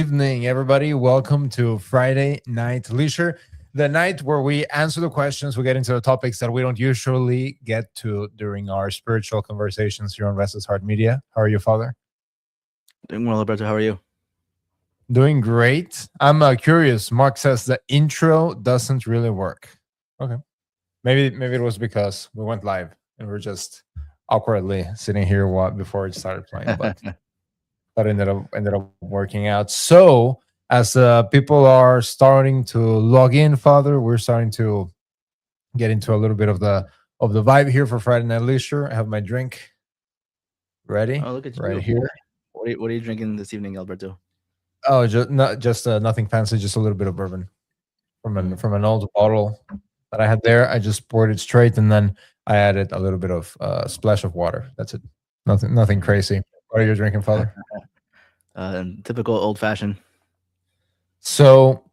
evening, everybody. Welcome to Friday Night Leisure, the night where we answer the questions, we get into the topics that we don't usually get to during our spiritual conversations here on Restless Heart Media. How are you, Father? Doing well, Alberto. How are you? Doing great. I'm curious. Mark says the intro doesn't really work. Okay. Maybe it was because we went live and we're just awkwardly sitting here before it started playing, but that ended up working out. So as people are starting to log in, Father, we're starting to get into a little bit of the vibe here for Friday Night Leisure. I have my drink ready Oh, look at right you. here. What are you drinking this evening, Alberto? Oh, just nothing fancy, just a little bit of bourbon from an Mm. from an old bottle that I had there. I just poured it straight, and then I added a little bit of splash of water. That's it. Nothing crazy. What are you drinking, Father? Typical old fashioned. So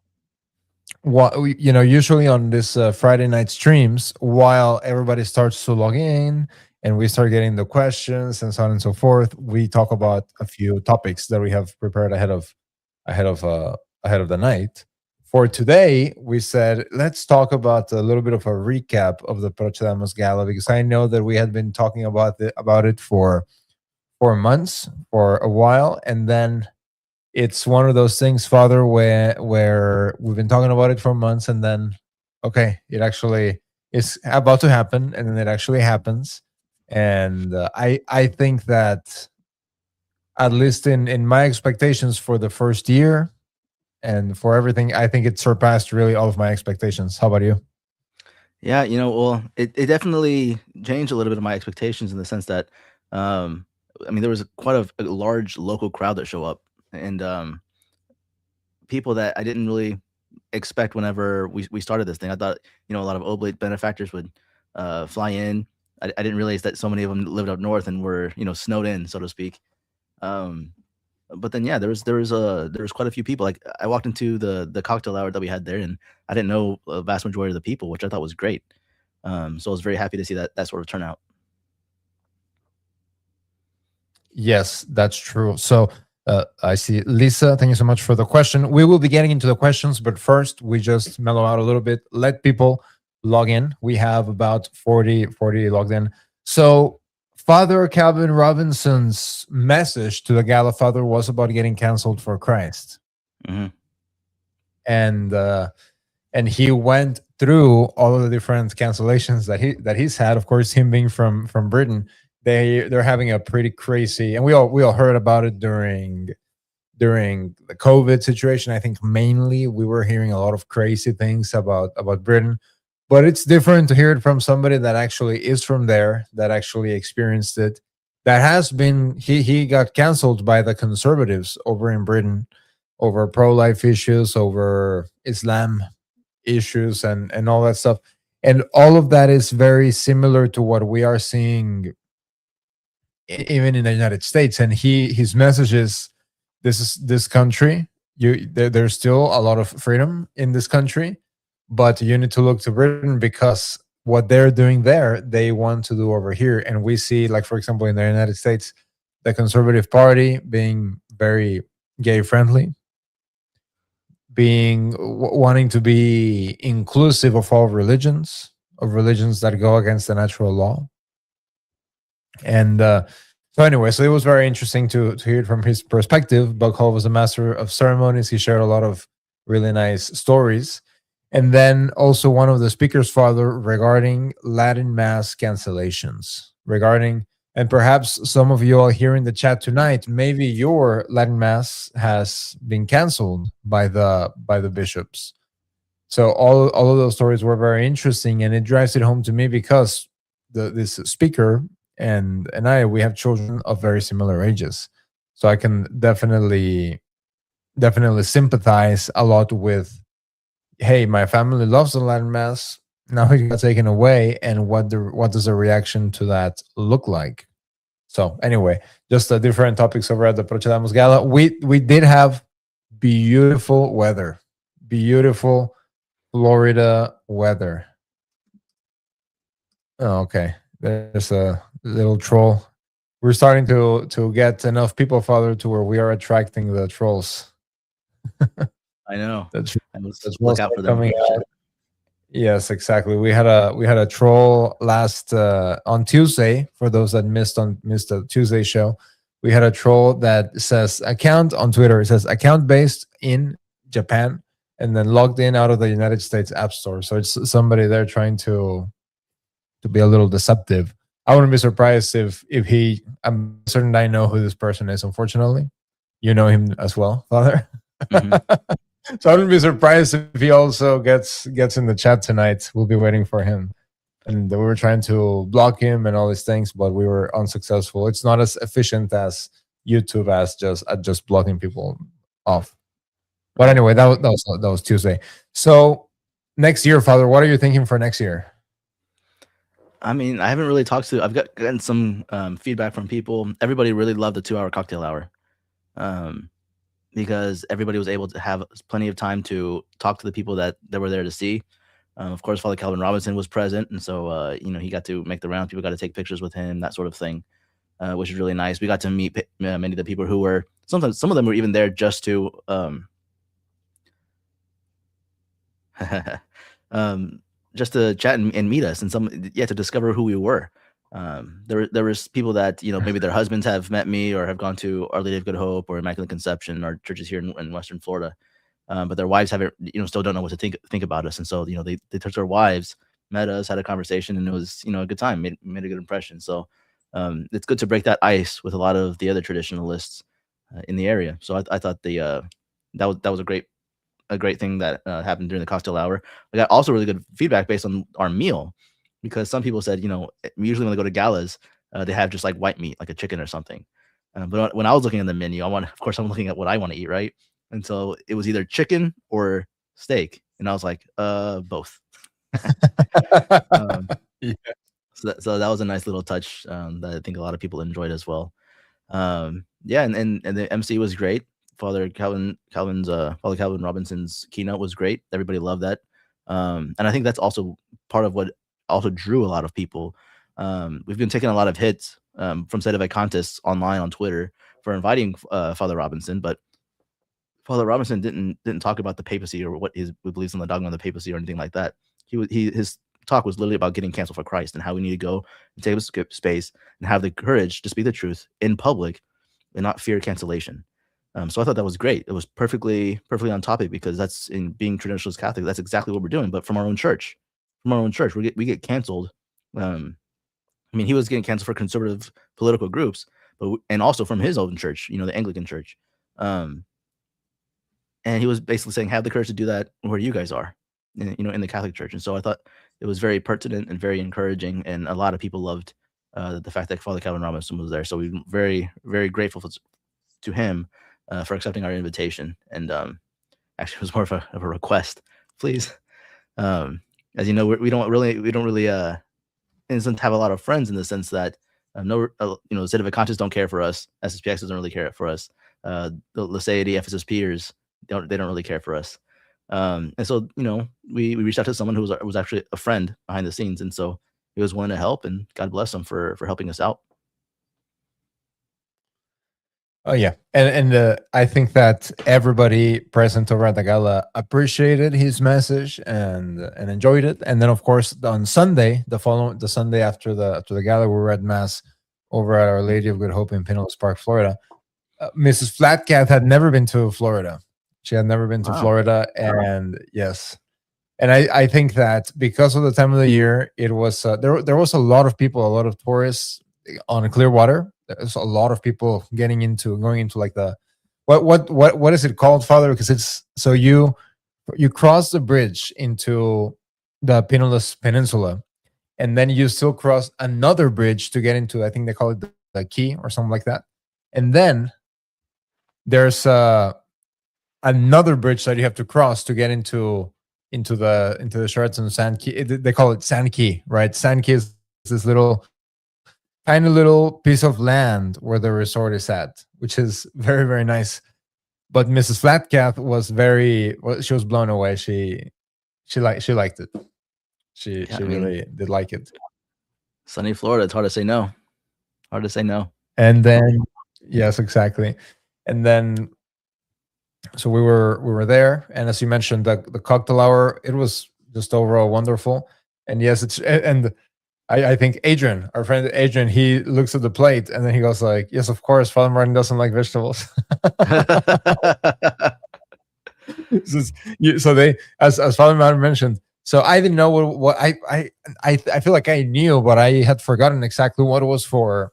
usually on this Friday night streams, while everybody starts to log in and we start getting the questions and so on and so forth, we talk about a few topics that we have prepared ahead of uh, ahead of the night. For today, we said let's talk about a little bit of a recap of the PROCEDAMUS Gala, because I know that we had been talking about it for 4 months, for a while, and then it's one of those things, Father, where we've been talking about it for months, and then okay, it actually is about to happen, and then it actually happens. And I think that, at least in my expectations for the first year and for everything, I think it surpassed really all of my expectations. How about you? Yeah, well, it definitely changed a little bit of my expectations in the sense that, um, I mean, there was quite a large local crowd that show up, and people that I didn't really expect whenever we started this thing. I thought, a lot of Oblate benefactors would fly in. I didn't realize that so many of them lived up north and were, snowed in, so to speak. Um, but then yeah, there was quite a few people. Like I walked into the cocktail hour that we had there, and I didn't know a vast majority of the people, which I thought was great. So I was very happy to see that sort of turnout. Yes, that's true. So I see Lisa. Thank you so much for the question. We will be getting into the questions, but first we just mellow out a little bit. Let people log in. We have about 40 logged in. So Father Calvin Robinson's message to the Gala, Father, was about getting canceled for Christ, Hmm. and he went through all of the different cancellations that he's had. Of course, him being from Britain, they're having a pretty crazy, and we all heard about it during the COVID situation. I think mainly we were hearing a lot of crazy things about Britain, but it's different to hear it from somebody that actually is from there, that actually experienced it, that has been he got canceled by the conservatives over in Britain over pro-life issues, over Islam issues, and all that stuff. And all of that is very similar to what we are seeing even in the United States. And his message is, this country, there's still a lot of freedom in this country, but you need to look to Britain, because what they're doing there, they want to do over here. And we see, like, for example, in the United States, the Conservative Party being very gay friendly, being wanting to be inclusive of all religions, of religions that go against the natural law. And so anyway, so it was very interesting to hear it from his perspective. Buckhall was a master of ceremonies. He shared a lot of really nice stories. And then also one of the speakers, Father, regarding Latin Mass cancellations, regarding, and perhaps some of you all here in the chat tonight, maybe your Latin Mass has been canceled by the bishops. So all of those stories were very interesting, and it drives it home to me because this speaker and we have children of very similar ages, so I can definitely sympathize a lot with. Hey, my family loves the Latin Mass. Now it got taken away, and what does a reaction to that look like? So anyway, just different topics over at the Procedamus Gala. We did have beautiful weather, beautiful Florida weather. Oh, okay. There's a little troll. We're starting to get enough people, Father, to where we are attracting the trolls. I know. That's I was that's look also out for them coming group chat. out. Yes, exactly. We had a troll last on Tuesday. For those that missed the Tuesday show, we had a troll that says account on Twitter. It says account based in Japan, and then logged in out of the United States App Store. So it's somebody there trying to be a little deceptive. I wouldn't be surprised if he. I'm certain I know who this person is. Unfortunately, you know him as well, Father. Mhm. So I wouldn't be surprised if he also gets in the chat tonight. We'll be waiting for him. And we were trying to block him and all these things, but we were unsuccessful. It's not as efficient as YouTube as just blocking people off. But Right. anyway, that was Tuesday. So next year, Father, what are you thinking for next year? I mean, I haven't really talked to. I've gotten some feedback from people. Everybody really loved the 2-hour cocktail hour, because everybody was able to have plenty of time to talk to the people that were there to see. Of course, Father Calvin Robinson was present, and so he got to make the rounds. People got to take pictures with him, that sort of thing, which is really nice. We got to meet many of the people who were sometimes. Some of them were even there just to um, just to chat and meet us, and to discover who we were. There was people that maybe their husbands have met me or have gone to Our Lady of Good Hope or Immaculate Conception, our churches here in Western Florida, but their wives haven't still don't know what to think about us, and so they took their wives, met us, had a conversation, and it was a good time, made a good impression. So it's good to break that ice with a lot of the other traditionalists in the area. So I thought that was a great thing that happened during the cocktail hour. I got also really good feedback based on our meal, because some people said, usually when they go to galas, they have just like white meat, like a chicken or something. But when I was looking at the menu, of course, I'm looking at what I want to eat, right? And so it was either chicken or steak, and I was like, both. um, Yeah. so that was a nice little touch that I think a lot of people enjoyed as well. Yeah, and the MC was great. Father Calvin Robinson's keynote was great. Everybody loved that. And I think that's also part of what also drew a lot of people. We've been taking a lot of hits from sedevacantists online on Twitter for inviting Father Robinson, but Father Robinson didn't talk about the papacy or what his believes in the dogma of the papacy or anything like that. His talk was literally about getting canceled for Christ and how we need to go and take up space and have the courage to speak the truth in public and not fear cancellation. So I thought that was great. It was perfectly on topic, because that's, in being traditionalist Catholic, that's exactly what we're doing. But from our own church, we get canceled. I mean, he was getting canceled for conservative political groups, and also from his own church, the Anglican Church. And he was basically saying, have the courage to do that where you guys are, in the Catholic Church. And so I thought it was very pertinent and very encouraging, and a lot of people loved the fact that Father Calvin Robinson was there. So we're very, very grateful to him for accepting our invitation. And actually, it was more of a request, please. As you know, we don't really, in a sense, have a lot of friends, in the sense that sedevacantists don't care for us. SSPX doesn't really care for us. The Laicity, Ephesus Peers, they don't really care for us. And so we reached out to someone who was actually a friend behind the scenes, and so he was willing to help, and God bless him for helping us out. Oh yeah, and I think that everybody present over at the gala appreciated his message and enjoyed it. And then, of course, on Sunday, the Sunday after the gala, we were at mass over at Our Lady of Good Hope in Pinellas Park, Florida. Mrs. Flatcat had never been to Florida. She had never been to Wow. Florida, and yes, and I think that because of the time of the year, it was there was a lot of people, a lot of tourists on Clearwater. There's a lot of people going into like the what is it called, Father? Because it's so you cross the bridge into the Pinellas Peninsula, and then you still cross another bridge to get into, I think they call it the Key or something like that, and then there's another bridge that you have to cross to get into the Sheraton Sand Key. They call it Sand Key, right? Sand Key is this tiny little piece of land where the resort is at, which is very, very nice. But Mrs. Flatcat was she was blown away. She liked it. She really did like it. Sunny Florida, it's hard to say no. Hard to say no. And then yes, exactly. And then So we were there, and as you mentioned, the cocktail hour, it was just overall wonderful. And yes, and I think Adrian, our friend Adrian, he looks at the plate and then he goes like, "Yes, of course, Father Martin doesn't like vegetables." So they, as Father Martin mentioned, so I didn't know what I feel like I knew, but I had forgotten exactly what was for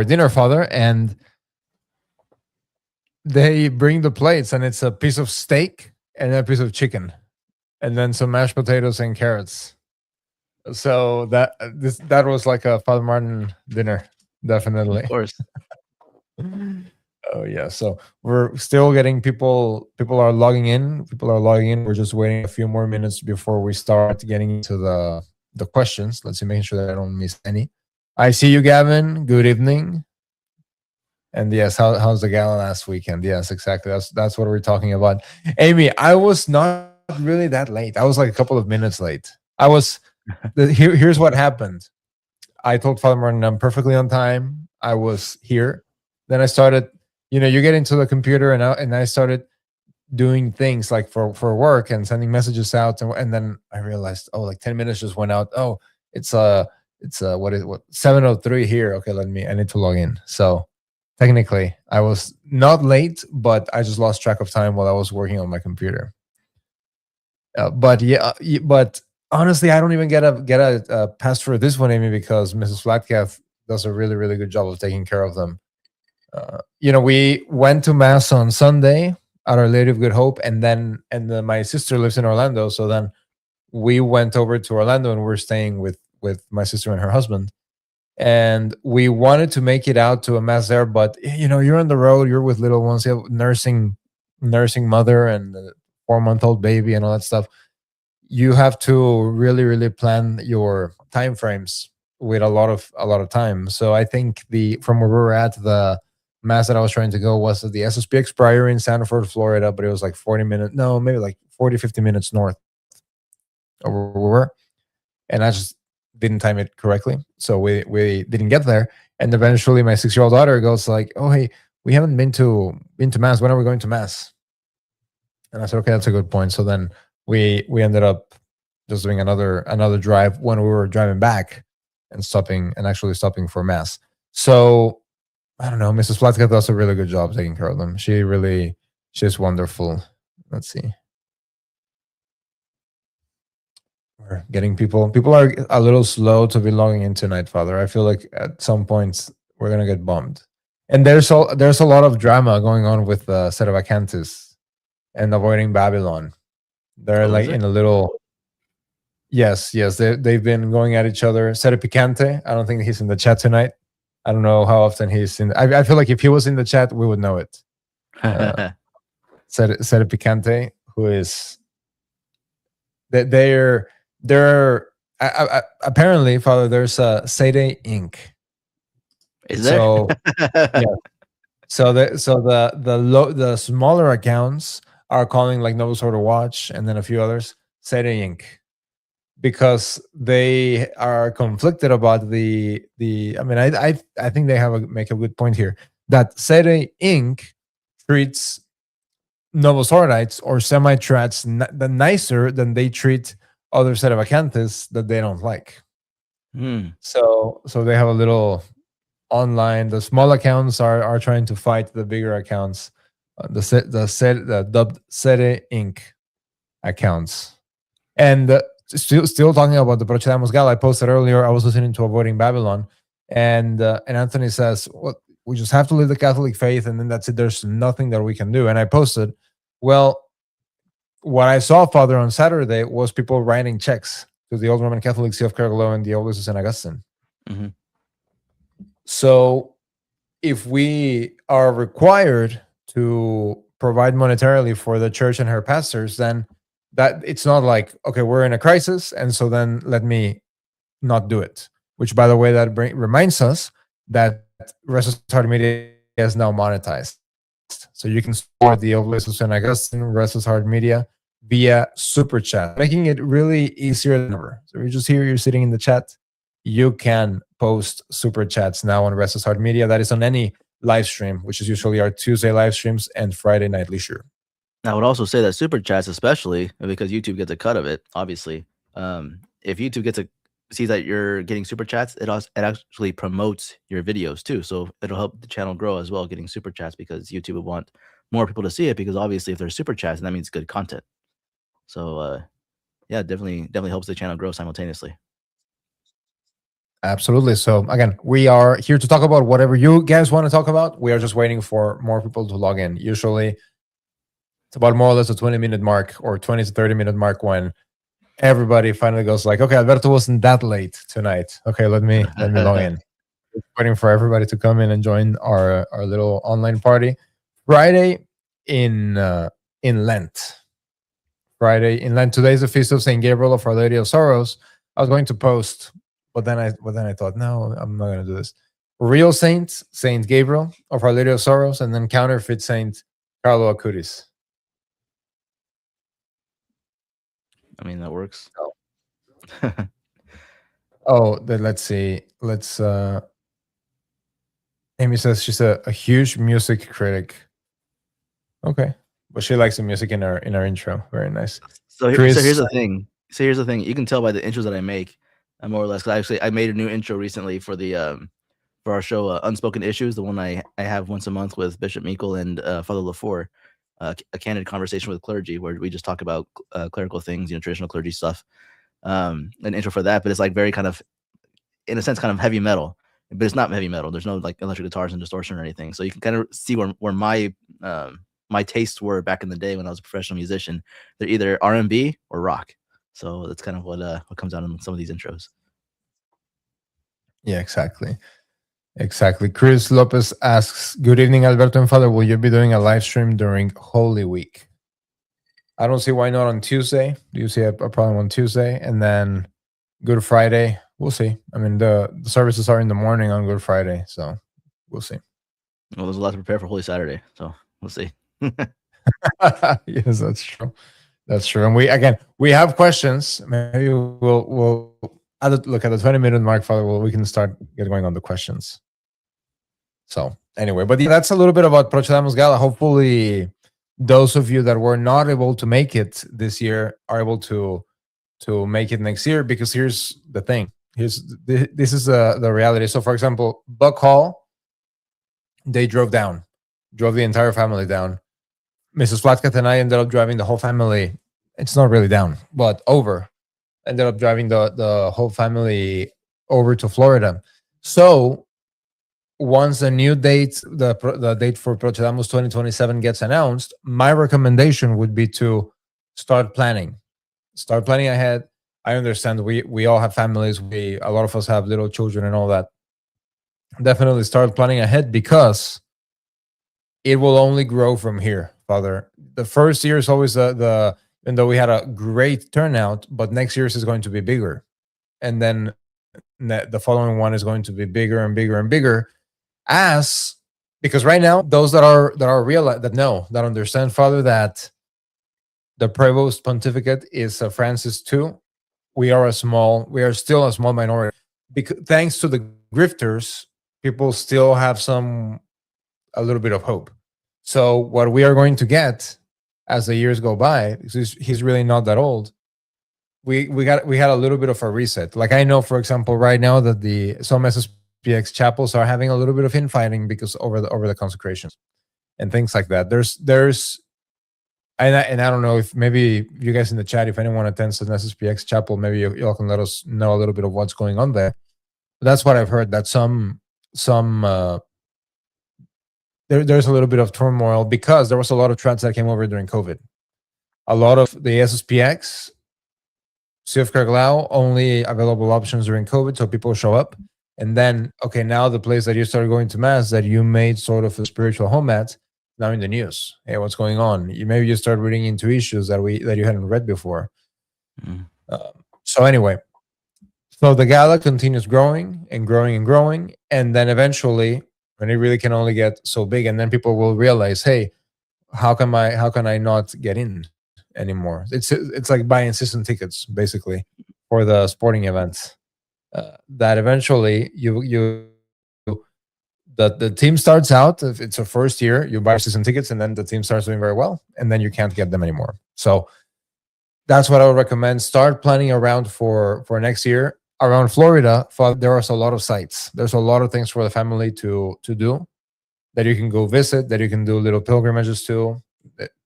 dinner, Father, and they bring the plates, and it's a piece of steak and a piece of chicken, and then some mashed potatoes and carrots. So that was like a Father Martin dinner, Of definitely. course. Oh yeah. So we're still getting people. People are logging in. People are logging in. We're just waiting a few more minutes before we start getting into the questions. Let's see, making sure that I don't miss any. I see you, Gavin. Good evening. And yes, how's the gala last weekend? Yes, exactly. That's what we're talking about. Amy, I was not really that late. I was like a couple of minutes late. I was. Here's what happened. I told Father Martin I'm perfectly on time. I was here. Then I started. You get into the computer, and I started doing things like for work and sending messages out, and then I realized, oh, like 10 minutes just went out. Oh, it's what 7:03 here. Okay, I need to log in. So technically, I was not late, but I just lost track of time while I was working on my computer. But yeah, but honestly, I don't even get a pass for this one, Amy, because Mrs. Flatcalf does a really really good job of taking care of them. We went to mass on Sunday at Our Lady of Good Hope, and then my sister lives in Orlando, so then we went over to Orlando, and we're staying with my sister and her husband. And we wanted to make it out to a mass there, but you're on the road, you're with little ones, you have nursing mother and a 4-month-old baby and all that stuff. You have to really really plan your time frames with a lot of time. So I think from where we were at, the mass that I was trying to go was at the SSPX Priory in Sanford, Florida, but it was like 40 minutes, no, maybe like 40, 50 minutes north of where we were. And I just didn't time it correctly. So we didn't get there. And eventually my 6-year-old daughter goes like, "Oh, hey, we haven't been to mass. When are we going to mass?" And I said, "Okay, that's a good point." So then we ended up just doing another drive when we were driving back and actually stopping for mass. So I don't know. Mrs. Flatka does a really good job taking care of them. She's wonderful. Let's see. We're getting people. People are a little slow to be logging in tonight, Father. I feel like at some points we're gonna get bummed. And there's a lot of drama going on with Sedevacantis and avoiding Babylon. They're like in a little. Yes. They've been going at each other. Sede Picante. I don't think he's in the chat tonight. I don't know how often he's in. I feel like if he was in the chat, we would know it. Sede Picante, who is that they're apparently, Father. There's a Sede Inc. Is there? So yeah. So the smaller accounts are calling like Novus Order Watch and then a few others Sede Inc. Because they are conflicted about the. I mean, I think they make a good point here that Sede Inc. treats Novus Ordites or semi-trats nicer than they treat other Sedevacantes that they don't like. So they have a little online. The small accounts are trying to fight the bigger accounts, the dubbed Sede Inc. accounts, and. Still talking about the Procedamu's Gala, I posted earlier. I was listening to Avoiding Babylon, and Anthony says, "Well, we just have to live the Catholic faith, and then that's it. There's nothing that we can do." And I posted, "Well, what I saw, Father, on Saturday was people writing checks to the Old Roman Catholic See of Caer-Glow and the Oblates of St. Augustine." Mm-hmm. So, if we are required to provide monetarily for the church and her pastors, then that it's not like, okay, we're in a crisis, and so then let me not do it. Which, by the way, that reminds us that Restless Heart Media is now monetized. So you can support the Oblates of St. Augustine, Restless Heart Media, via Super Chat, making it really easier than ever. So you're just here, you're sitting in the chat, you can post Super Chats now on Restless Heart Media. That is on any live stream, which is usually our Tuesday live streams and Friday night leisure. I would also say that super chats, especially because YouTube gets a cut of it, obviously. If YouTube gets a sees that you're getting super chats, it actually promotes your videos too. So it'll help the channel grow as well, getting super chats, because YouTube would want more people to see it, because obviously if there's super chats, that means good content. So yeah, definitely helps the channel grow simultaneously. Absolutely. So again, we are here to talk about whatever you guys want to talk about. We are just waiting for more people to log in. Usually it's about more or less a 20-minute mark or 20 to 30-minute mark when everybody finally goes like, okay, Alberto wasn't that late tonight. Okay, let me log in. Waiting for everybody to come in and join our little online party. Friday in Lent. Friday in Lent. Today is the feast of Saint Gabriel of Our Lady of Sorrows. I was going to post, but then I thought, no, I'm not going to do this. Real saint, Saint Gabriel of Our Lady of Sorrows, and then counterfeit Saint Carlo Acutis. I mean, that works. Oh, then let's see. Let's Amy says she's a huge music critic. Okay. But she likes the music in our intro. Very nice. So here's the thing. You can tell by the intros that I make, more or less, because I made a new intro recently for the for our show, Unspoken Issues, the one I have once a month with Bishop Meikle and Father Lafour, a candid conversation with clergy, where we just talk about clerical things, traditional clergy stuff. An intro for that, but it's like very kind of, in a sense, kind of heavy metal, but it's not heavy metal. There's no like electric guitars and distortion or anything. So you can kind of see where my my tastes were back in the day when I was a professional musician. They're either R&B or rock. So that's kind of what comes out in some of these intros. Yeah, exactly. Chris Lopez asks, good evening, Alberto and Father. Will you be doing a live stream during Holy Week? I don't see why not on Tuesday. Do you see a problem on Tuesday? And then Good Friday, we'll see. I mean, the services are in the morning on Good Friday, so we'll see. Well, there's a lot to prepare for Holy Saturday, so we'll see. Yes, that's true. That's true. And we have questions. Maybe we'll look at the 20-minute mark, Father. We can start getting going on the questions. So anyway, but that's a little bit about PROCEDAMUS Gala. Hopefully, those of you that were not able to make it this year are able to make it next year, because here's the thing. This is the reality. So, for example, Buck Hall, they drove the entire family down. Mrs. Flatcat and I ended up driving the whole family. It's not really down, but over. Ended up driving the whole family over to Florida. So once the new date, the date for PROCEDAMUS 2027 gets announced, my recommendation would be to start planning ahead. I understand we all have families. A lot of us have little children and all that. Definitely start planning ahead, because it will only grow from here, Father. The first year is always even though we had a great turnout, but next year's is going to be bigger. And then the following one is going to be bigger and bigger and bigger, because right now, those that understand, Father, that the Prevost Pontificate is Francis II. We are still a small minority. Because thanks to the grifters, people still have a little bit of hope. So what we are going to get as the years go by, he's really not that old. We had a little bit of a reset. Like, I know, for example, right now that some SSPX chapels are having a little bit of infighting because over the consecrations and things like that. And I don't know if maybe you guys in the chat, if anyone attends an SSPX chapel, maybe y'all can let us know a little bit of what's going on there. But that's what I've heard, that there's a little bit of turmoil, because there was a lot of trans that came over during COVID. A lot of the SSPX, CF Caer-Glow, only available options during COVID, so people show up. And then, okay, now the place that you started going to Mass, that you made sort of a spiritual home at, now in the news. Hey, what's going on? Maybe you start reading into issues that you hadn't read before. So anyway, so the Gala continues growing and growing and growing, and then eventually, when it really can only get so big, and then people will realize, hey, how can I not get in anymore? It's like buying season tickets, basically, for the sporting events. That eventually the team starts out, if it's a first year, you buy your season tickets, and then the team starts doing very well, and then you can't get them anymore. So that's what I would recommend. Start planning around for next year. Around Florida, there are a lot of sites. There's a lot of things for the family to do, that you can go visit, that you can do little pilgrimages to.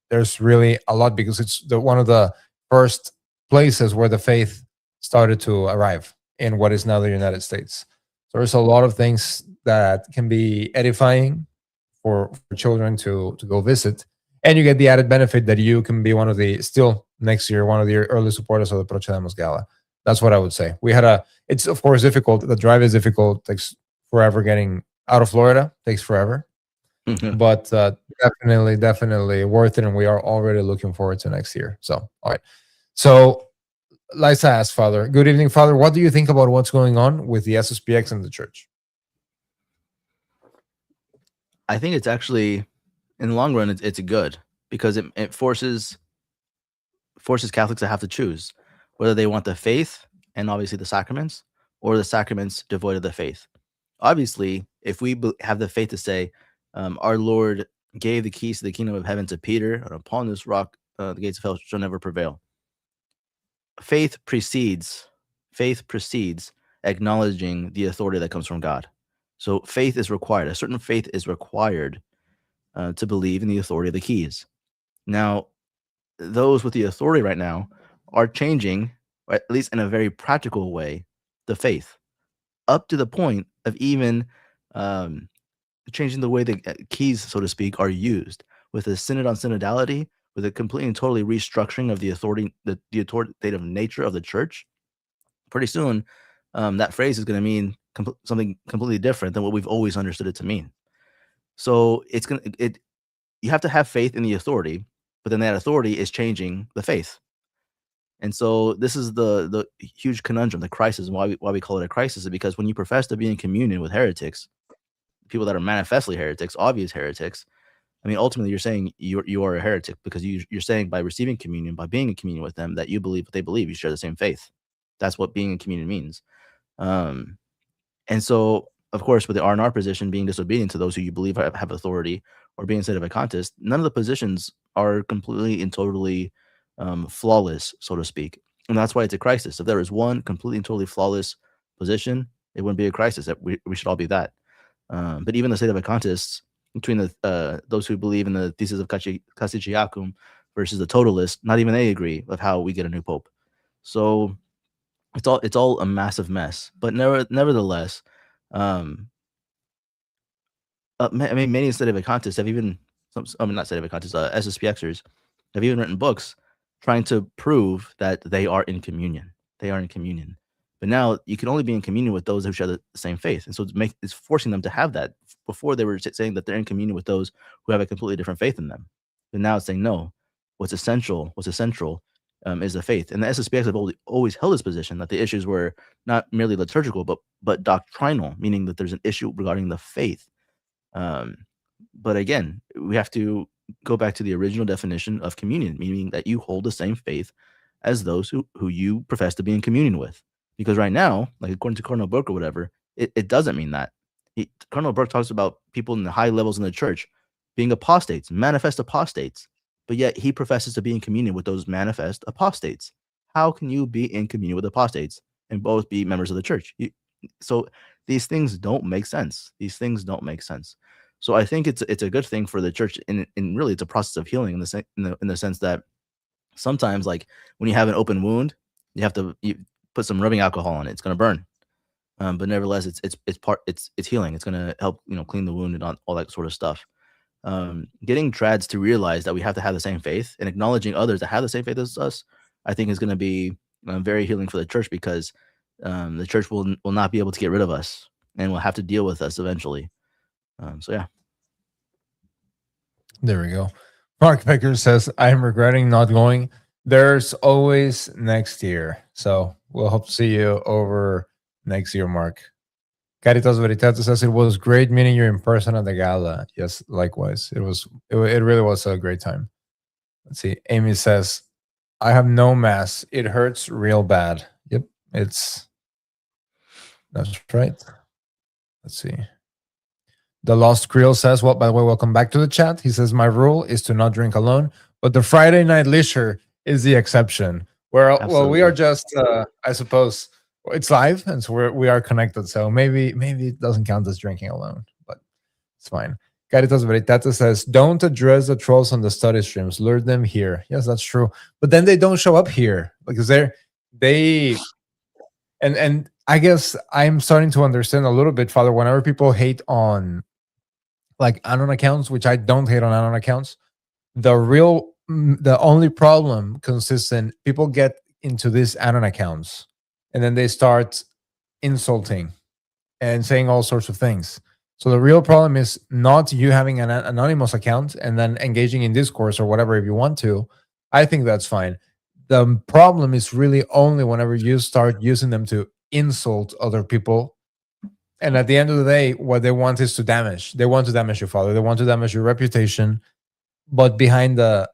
There's really a lot, because it's one of the first places where the faith started to arrive in what is now the United States. So there's a lot of things that can be edifying for children to go visit. And you get the added benefit that you can be still next year, one of the early supporters of the PROCEDAMUS Gala. That's what I would say. It's of course difficult. The drive is difficult. Takes forever getting out of Florida. Takes forever. But definitely worth it. And we are already looking forward to next year. So, all right. So Liza asked, Father, good evening, Father. What do you think about what's going on with the SSPX and the church? I think it's actually, in the long run, it's good, because it forces Catholics to have to choose whether they want the faith and obviously the sacraments, or the sacraments devoid of the faith. Obviously, if we have the faith to say, our Lord gave the keys to the kingdom of heaven to Peter, and upon this rock the gates of hell shall never prevail. Faith precedes acknowledging the authority that comes from God. So faith is required. A certain faith is required to believe in the authority of the keys. Now, those with the authority right now are changing, or at least in a very practical way, the faith, up to the point of even changing the way the keys, so to speak, are used, with a synod on synodality, with a completely and totally restructuring of the authoritative nature of the church. Pretty soon, that phrase is going to mean something completely different than what we've always understood it to mean. So you have to have faith in the authority, but then that authority is changing the faith. And so this is the huge conundrum, the crisis, and why we call it a crisis, is because when you profess to be in communion with heretics, people that are manifestly heretics, obvious heretics, I mean, ultimately you're saying you are a heretic, because you're saying by receiving communion, by being in communion with them, that you believe what they believe, you share the same faith. That's what being in communion means. And so, of course, with the R&R position, being disobedient to those who you believe have authority, or being sedevacantist, none of the positions are completely and totally flawless, so to speak. And that's why it's a crisis. If there is one completely and totally flawless position, it wouldn't be a crisis. That we should all be that. But even the sedevacantists, between those who believe in the thesis of Cassiciacum versus the totalists, not even they agree of how we get a new pope. So it's all a massive mess. But nevertheless, I mean, many sedevacantists have even, not sedevacantists, SSPXers have even written books trying to prove that they are in communion. They are in communion. But now you can only be in communion with those who share the same faith. And so it's forcing them to have that. Before, they were saying that they're in communion with those who have a completely different faith than them. But now it's saying, no, what's essential is the faith. And the SSPX have always held this position, that the issues were not merely liturgical, but doctrinal, meaning that there's an issue regarding the faith. But again, we have to go back to the original definition of communion, meaning that you hold the same faith as those who you profess to be in communion with. Because right now, like according to Cardinal Burke or whatever, it doesn't mean that. Cardinal Burke talks about people in the high levels in the church being apostates, manifest apostates, but yet he professes to be in communion with those manifest apostates. How can you be in communion with apostates and both be members of the church? So these things don't make sense. So I think it's a good thing for the church, and really it's a process of healing in the sense that sometimes, like when you have an open wound, you have to put some rubbing alcohol on it. It's going to burn, but nevertheless, it's healing. It's going to help clean the wound and all that sort of stuff. Getting trads to realize that we have to have the same faith and acknowledging others that have the same faith as us, I think is going to be very healing for the church, because the church will not be able to get rid of us and will have to deal with us eventually. So yeah. There we go. Mark Becker says, I am regretting not going. There's always next year. So we'll hope to see you over next year, Mark. Caritas Veritatis says, it was great meeting you in person at the gala. Yes, likewise. It really was a great time. Let's see. Amy says, I have no mass. It hurts real bad. Yep, that's right. Let's see. The Lost Creole says, well, by the way, welcome back to the chat. He says, my rule is to not drink alone, but the Friday night leisure is the exception. Where, well, we are Absolutely. just, I suppose, it's live, and so we are connected. So maybe it doesn't count as drinking alone, but it's fine. Caritas Veritatis says, don't address the trolls on the study streams. Lure them here. Yes, that's true. But then they don't show up here because they and I guess I'm starting to understand a little bit, Father, whenever people hate on like Anon accounts, which I don't hate on Anon accounts, the only problem consists in people get into these Anon accounts and then they start insulting and saying all sorts of things. So the real problem is not you having an anonymous account and then engaging in discourse or whatever if you want to. I think that's fine. The problem is really only whenever you start using them to insult other people. And at the end of the day, what they want is to damage. They want to damage your father. They want to damage your reputation, but behind the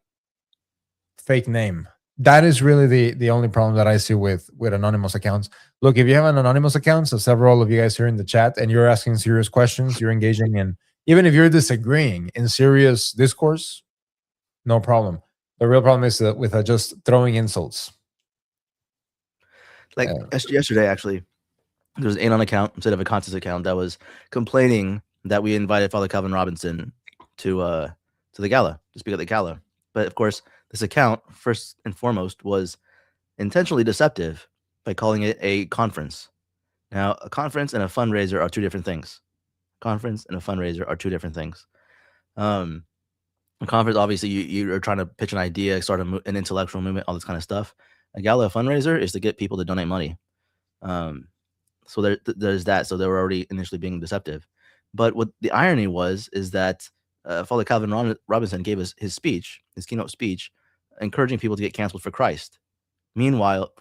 fake name. That is really the only problem that I see with anonymous accounts. Look, if you have an anonymous account, so several of you guys here in the chat, and you're asking serious questions, you're engaging in, even if you're disagreeing in serious discourse, no problem. The real problem is with just throwing insults. Like yesterday, actually, there was an Anon account instead of a contest account that was complaining that we invited Father Calvin Robinson to the Gala, to speak at the Gala. But of course, this account, first and foremost, was intentionally deceptive by calling it a conference. Now, a conference and a fundraiser are two different things. Conference and a fundraiser are two different things. A conference, obviously, you are trying to pitch an idea, start an intellectual movement, all this kind of stuff. A Gala, a fundraiser, is to get people to donate money. So there's that. So they were already initially being deceptive. But what the irony is that Father Calvin Robinson gave us his speech, his keynote speech, encouraging people to get canceled for Christ. Meanwhile,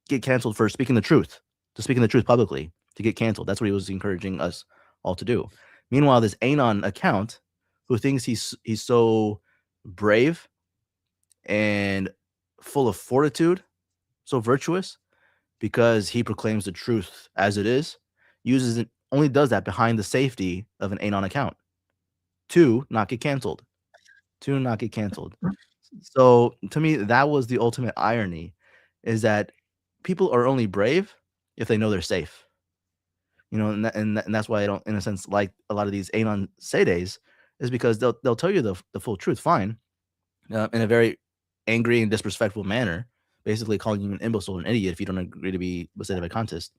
get canceled for speaking the truth, to speaking the truth publicly, to get canceled. That's what he was encouraging us all to do. Meanwhile, this Anon account, who thinks he's so brave and full of fortitude, so virtuous, because he proclaims the truth as it is, only does that behind the safety of an Anon account to not get canceled. So to me, that was the ultimate irony, is that people are only brave if they know they're safe. You know, and that's why I don't, in a sense, like a lot of these Anon Sedes, is because they'll tell you the full truth, fine, in a very angry and disrespectful manner, basically calling you an imbecile, an idiot, if you don't agree to be a state of a contest.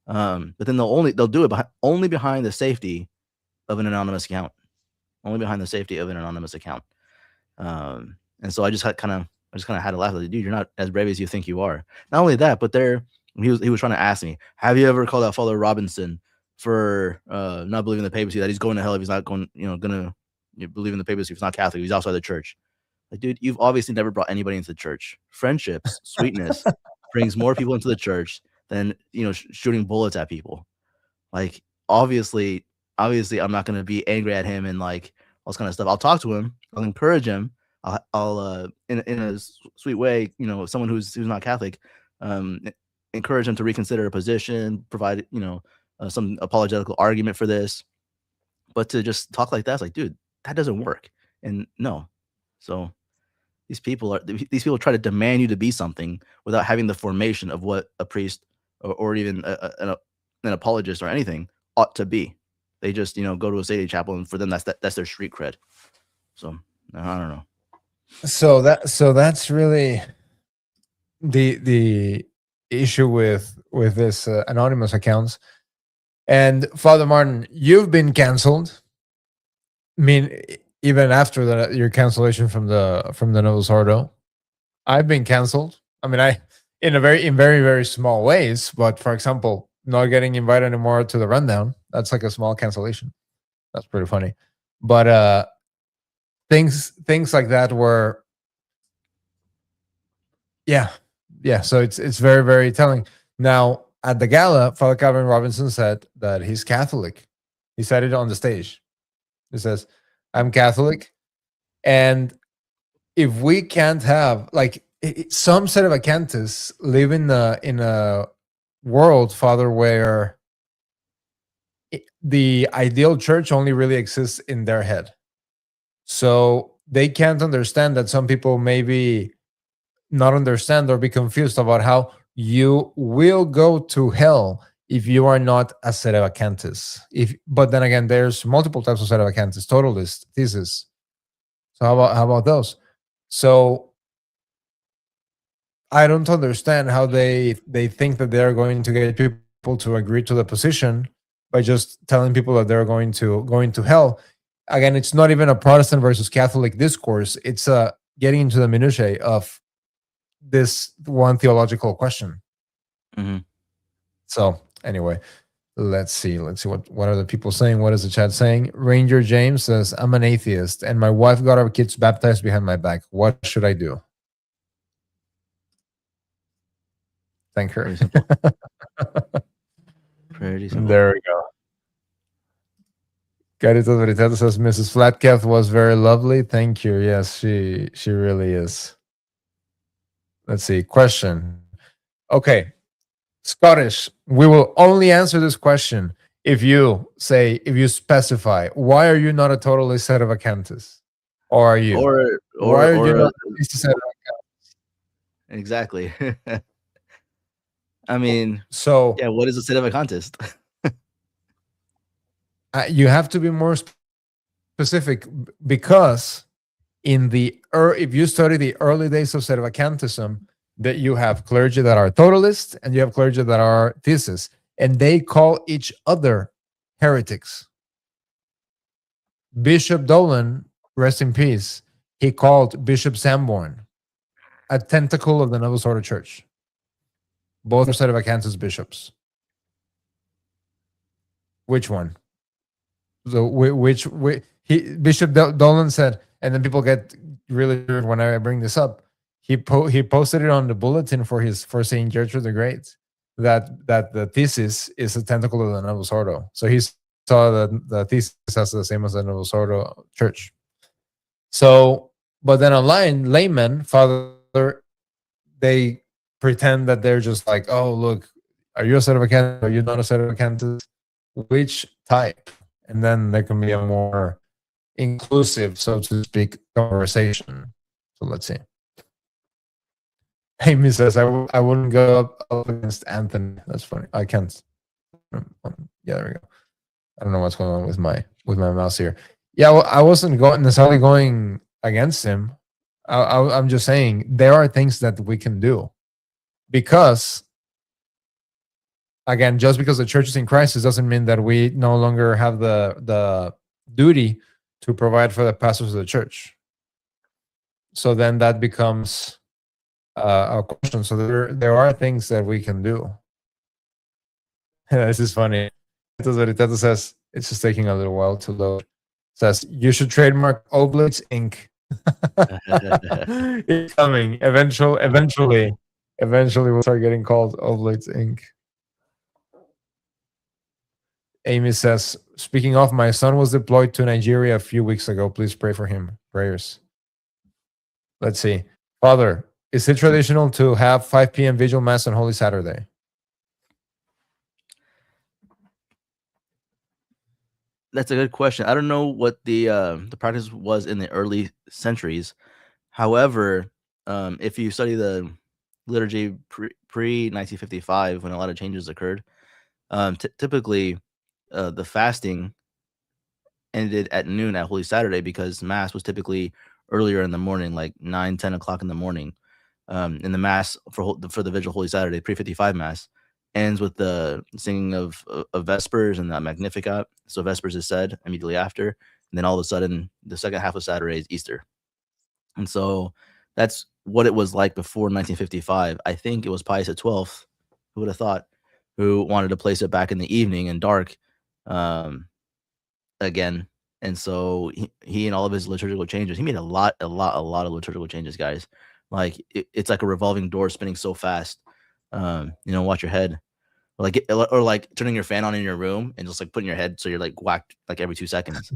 But then they'll do it only behind the safety of an anonymous account. Only behind the safety of an anonymous account. And so I just kind of had to laugh. Like, dude, you're not as brave as you think you are. Not only that, but he was trying to ask me, have you ever called out Father Robinson for not believing the papacy, that he's going to hell if he's not going, gonna believe in the papacy if he's not Catholic, if he's outside the church? Like, dude, you've obviously never brought anybody into the church. Friendships, sweetness brings more people into the church than shooting bullets at people. Like, obviously I'm not going to be angry at him and like all this kind of stuff. I'll talk to him. I'll encourage him. I'll in a sweet way, someone who's not Catholic, encourage him to reconsider a position, provide some apologetical argument for this. But to just talk like that, it's like, dude, that doesn't work. And no, so these people try to demand you to be something without having the formation of what a priest or even an apologist or anything ought to be. They just go to a Sadie chapel, and for them that's their street cred. So I don't know. So that's really the issue with this anonymous accounts. And Father Martin, you've been canceled. I mean, even after your cancellation from the Novus Ordo, I've been canceled. I mean, in very very small ways. But for example, not getting invited anymore to the rundown, that's like a small cancellation. That's pretty funny. But things like that were, yeah. So it's very very telling. Now at the Gala, Father Calvin Robinson said that he's Catholic. He said it on the stage. He says, "I'm Catholic," and if we can't have like some set of acantists live in a world, Father, where the ideal church only really exists in their head. So they can't understand that some people maybe not understand or be confused about how you will go to hell if you are not a sedevacantis. If but then again, there's multiple types of sedevacantis, totalist, thesis. So how about those? So I don't understand how they think that they are going to get people to agree to the position by just telling people that they're going to hell. Again, it's not even a Protestant versus Catholic discourse. It's getting into the minutiae of this one theological question. Mm-hmm. So anyway, let's see what are the people saying. What is the chat saying? Ranger James says, I'm an atheist and my wife got our kids baptized behind my back. What should I do? Thank her. Pretty simple. Pretty simple. There we go. Caritas Veritatis says Mrs. Flatcath was very lovely. Thank you. Yes, she really is. Let's see. Question. Okay. Scottish, we will only answer this question if you specify, why are you not a totally sedevacantis? Or are you? Why are you not a sedevacantis? Exactly. I mean, so yeah, what is a sedevacantis? You have to be more specific because if you study the early days of sedevacantism, that you have clergy that are totalists and you have clergy that are thesis, and they call each other heretics. Bishop Dolan, rest in peace, he called Bishop Sanborn a tentacle of the Novus Ordo Church. Both are sedevacantis bishops. Which one? So Bishop Dolan said, and then people get really weird when I bring this up. He posted it on the bulletin for Saint Gertrude the Great that the thesis is a tentacle of the Novus Ordo. So he saw that the thesis as the same as the Novus Ordo Church. So, but then online, laymen, Father, they pretend that they're just like, oh, look, are you a sedevacantis? Are you not a sedevacantis? Which type? And then there can be a more inclusive, so to speak, conversation. So let's see. Amy says, I wouldn't go up against Anthony. That's funny. I can't. Yeah, there we go. I don't know what's going on with my mouse here. Yeah, well, I wasn't necessarily going against him. I'm just saying there are things that we can do because, again, just because the church is in crisis doesn't mean that we no longer have the duty to provide for the pastors of the church. So then that becomes a question. So there are things that we can do. This is funny. Veritatis says it's just taking a little while to load. Says you should trademark Oblates Inc. It's coming. Eventually we'll start getting called Oblates Inc. Amy says, speaking of, my son was deployed to Nigeria a few weeks ago. Please pray for him. Prayers. Let's see. Father, is it traditional to have 5 p.m. vigil mass on Holy Saturday? That's a good question. I don't know what the practice was in the early centuries. However, if you study the liturgy pre 1955, when a lot of changes occurred, typically the fasting ended at noon at Holy Saturday because mass was typically earlier in the morning, like 9-10 o'clock in the morning. And the mass for the vigil Holy Saturday pre-55 mass ends with the singing of Vespers and the Magnificat. So Vespers is said immediately after, and then all of a sudden the second half of Saturday is Easter. And so that's what it was like before 1955. I think it was Pius XII, who would have thought, who wanted to place it back in the evening and dark again. And so he and all of his liturgical changes, he made a lot of liturgical changes, guys. Like it's like a revolving door spinning so fast. Watch your head, or like turning your fan on in your room and just like putting your head so you're like whacked like every 2 seconds.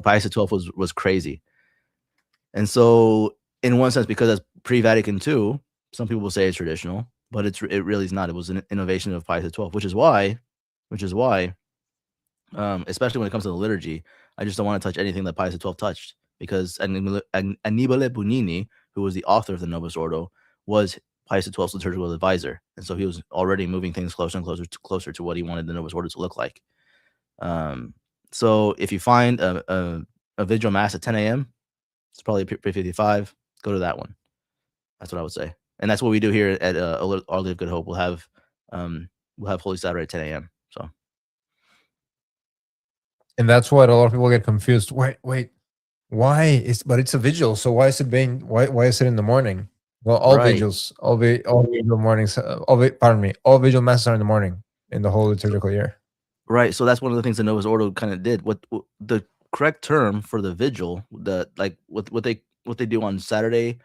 Pius XII was crazy. And so in one sense, because that's pre-Vatican II, some people will say it's traditional, but it really is not. It was an innovation of Pius XII, which is why especially when it comes to the liturgy. I just don't want to touch anything that Pius XII touched, because Annibale Bugnini, who was the author of the Novus Ordo, was Pius XII's liturgical advisor, and so he was already moving things closer and closer to what he wanted the Novus Ordo to look like. So if you find a vigil mass at 10 a.m., it's probably pre-55. Go to that one. That's what I would say, and that's what we do here at Our Lady of Good Hope. We'll have Holy Saturday at 10 a.m. So, And that's what a lot of people get confused. Wait, why is? But it's a vigil, so why is it being? Why is it in the morning? Well, all right. vigils, all vigil mornings, all vigil masses are in the morning in the whole liturgical year. Right. So that's one of the things the Novus Ordo kind of did. What the correct term for the vigil, what they do on Saturday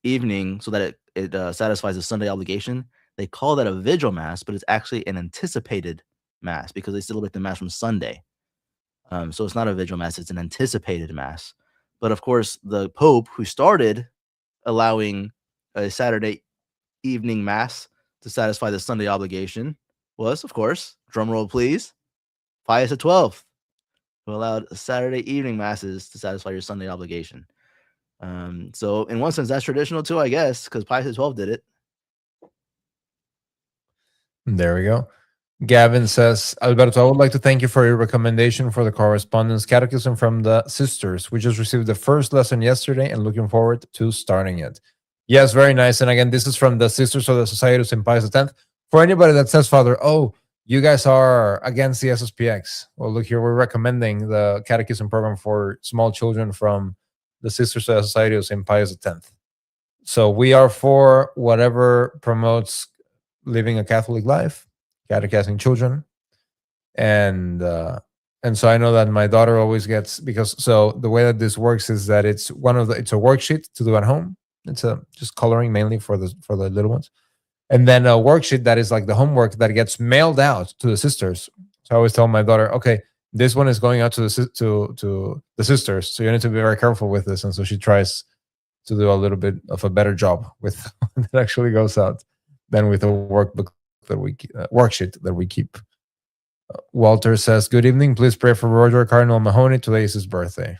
evening, so that it satisfies the Sunday obligation. They call that a vigil mass, but it's actually an anticipated mass, because they celebrate the mass from Sunday. So it's not a vigil mass; it's an anticipated mass. But of course, the Pope, who started allowing a Saturday evening mass to satisfy the Sunday obligation, was, of course, drumroll please, Pius XII, who allowed Saturday evening masses to satisfy your Sunday obligation. So in one sense, that's traditional too, I guess, because Pius XII did it. There we go. Gavin says, Alberto, I would like to thank you for your recommendation for the correspondence catechism from the sisters. We just received the first lesson yesterday and looking forward to starting it. Yes, very nice. And again, this is from the Sisters of the Society of St. Pius X. For anybody that says, Father, oh, you guys are against the SSPX. Well, look here, we're recommending the catechism program for small children from the Sisters of the Society of St. Pius X. So we are for whatever promotes living a Catholic life, catechizing children, and so I know that my daughter always gets, because so the way that this works is that it's a worksheet to do at home. It's just coloring mainly for the little ones, and then a worksheet that is like the homework that gets mailed out to the sisters. So I always tell my daughter, okay, this one is going out to the sisters, so you need to be very careful with this. And so she tries to do a little bit of a better job with when it actually goes out than with a workbook worksheet that we keep. Walter says, good evening. Please pray for Roger Cardinal Mahoney. Today is his birthday.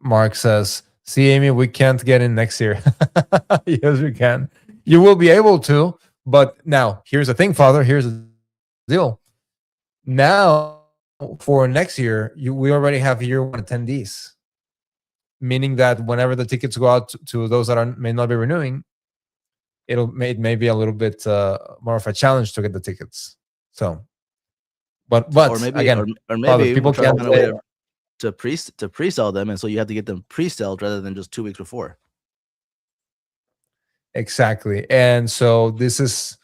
Mark says, see, Amy, we can't get in next year. Yes, we can. You will be able to. But now, here's the thing, Father. Here's the deal. Now, for next year, we already have year one attendees, meaning that whenever the tickets go out to those that may not be renewing, it may be a little bit more of a challenge to get the tickets. So, but or maybe, again, or maybe Father, people can't say, to pre-sell them, and so you have to get them pre-sold rather than just 2 weeks before. Exactly. And so this is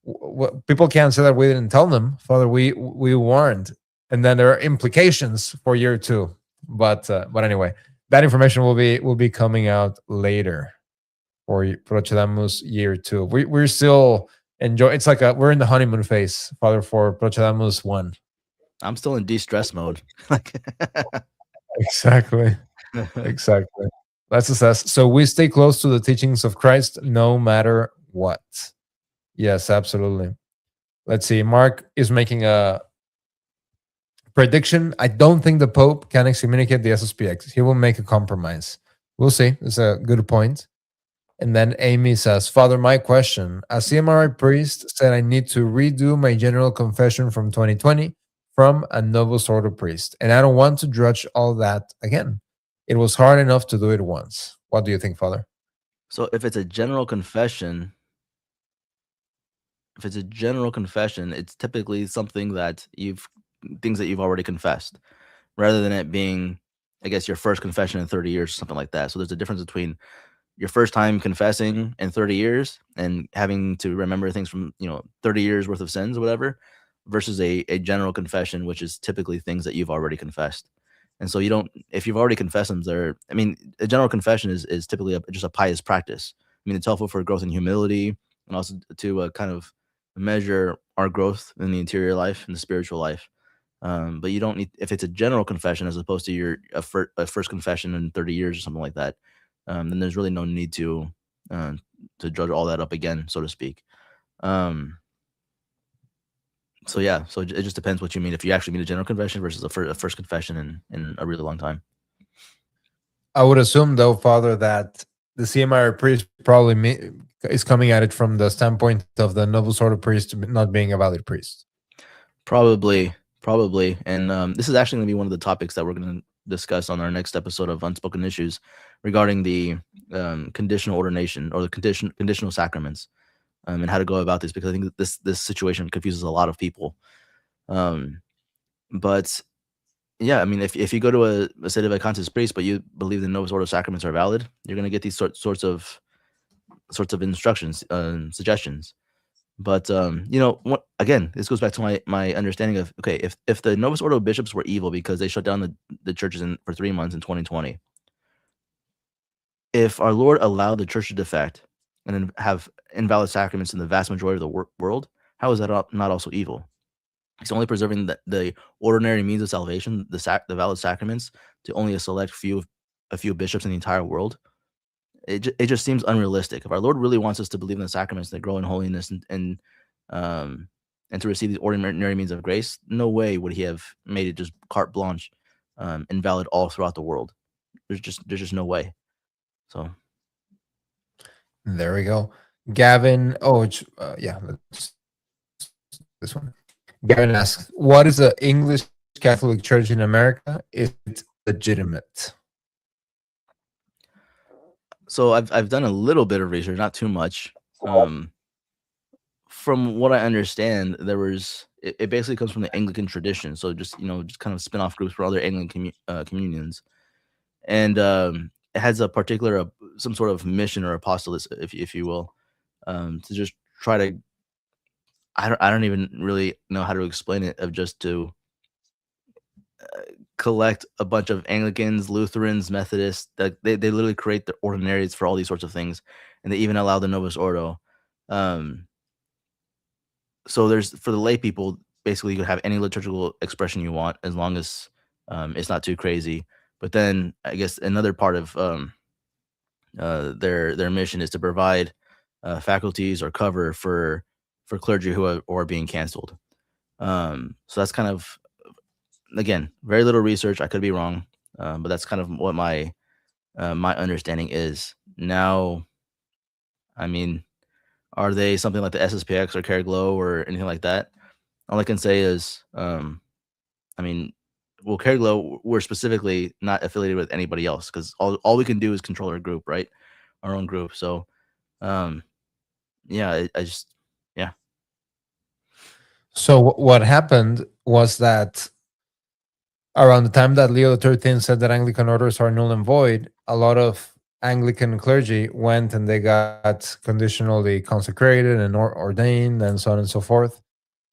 what people can't say that we didn't tell them, Father. We warned, and then there are implications for year two. But anyway, that information will be coming out later for PROCEDAMUS year two. We're still it's like we're in the honeymoon phase, Father, for PROCEDAMUS 1. I'm still in de-stress mode. Exactly. Let's assess. So we stay close to the teachings of Christ no matter what. Yes, absolutely. Let's see. Mark is making a prediction. I don't think the Pope can excommunicate the SSPX. He will make a compromise. We'll see. It's a good point. And then Amy says, Father, my question. A CMRI priest said I need to redo my general confession from 2020 from a Novus Ordo priest. And I don't want to drudge all that again. It was hard enough to do it once. What do you think, Father? So if it's a general confession, it's typically something that things that you've already confessed, rather than it being, I guess, your first confession in 30 years or something like that. So there's a difference between your first time confessing in 30 years and having to remember things from 30 years worth of sins or whatever, versus a general confession, which is typically things that you've already confessed. And so if you've already confessed them, a general confession is typically just a pious practice. I mean, it's helpful for growth in humility, and also to kind of measure our growth in the interior life and the spiritual life. But you don't need, if it's a general confession as opposed to a first confession in 30 years or something like that, then there's really no need to judge all that up again, so to speak. So yeah, so it just depends what you mean. If you actually mean a general confession versus a first confession in a really long time. I would assume, though, Father, that the CMIR priest probably is coming at it from the standpoint of the Novus Ordo priest not being a valid priest. Probably. And this is actually going to be one of the topics that we're going to discuss on our next episode of Unspoken Issues regarding the conditional ordination or the conditional sacraments, and how to go about this, because I think that this situation confuses a lot of people. But yeah, I mean, if you go to a Sedevacantist conscious priest, but you believe the Novus Ordo sacraments are valid, you're going to get these sorts of instructions, suggestions. But again, this goes back to my understanding of, okay, if the Novus Ordo bishops were evil because they shut down the churches for 3 months in 2020, if our Lord allowed the church to defect and then have invalid sacraments in the vast majority of the world, how is that not also evil? He's only preserving the ordinary means of salvation, the valid sacraments, to only a select few bishops in the entire world. It just seems unrealistic. If our Lord really wants us to believe in the sacraments that grow in holiness and to receive these ordinary means of grace, no way would he have made it just carte blanche, invalid all throughout the world. There's just no way. So there we go. Gavin, yeah, this one. Gavin asks, what is the English Catholic Church in America? Is it legitimate? So I've done a little bit of research, not too much. From what I understand, it basically comes from the Anglican tradition. So just kind of spin-off groups for other Anglican communions, and it has a particular some sort of mission or apostolate, if you will, to just try to. I don't even really know how to explain it. Of just to collect a bunch of Anglicans, Lutherans, Methodists. That they literally create the ordinaries for all these sorts of things, and they even allow the Novus Ordo. So there's, for the lay people, basically you can have any liturgical expression you want as long as it's not too crazy. But then I guess another part of their mission is to provide faculties or cover for clergy who are being canceled. So that's kind of, again, very little research. I could be wrong, but that's kind of what my understanding is. Now, I mean, are they something like the SSPX or Caer-Glow or anything like that? All I can say is, I mean, well, Caer-Glow, we're specifically not affiliated with anybody else, because all we can do is control our group, right? Our own group. So, yeah, I just, yeah. So what happened was that around the time that Leo XIII said that Anglican orders are null and void, a lot of Anglican clergy went and they got conditionally consecrated and ordained and so on and so forth.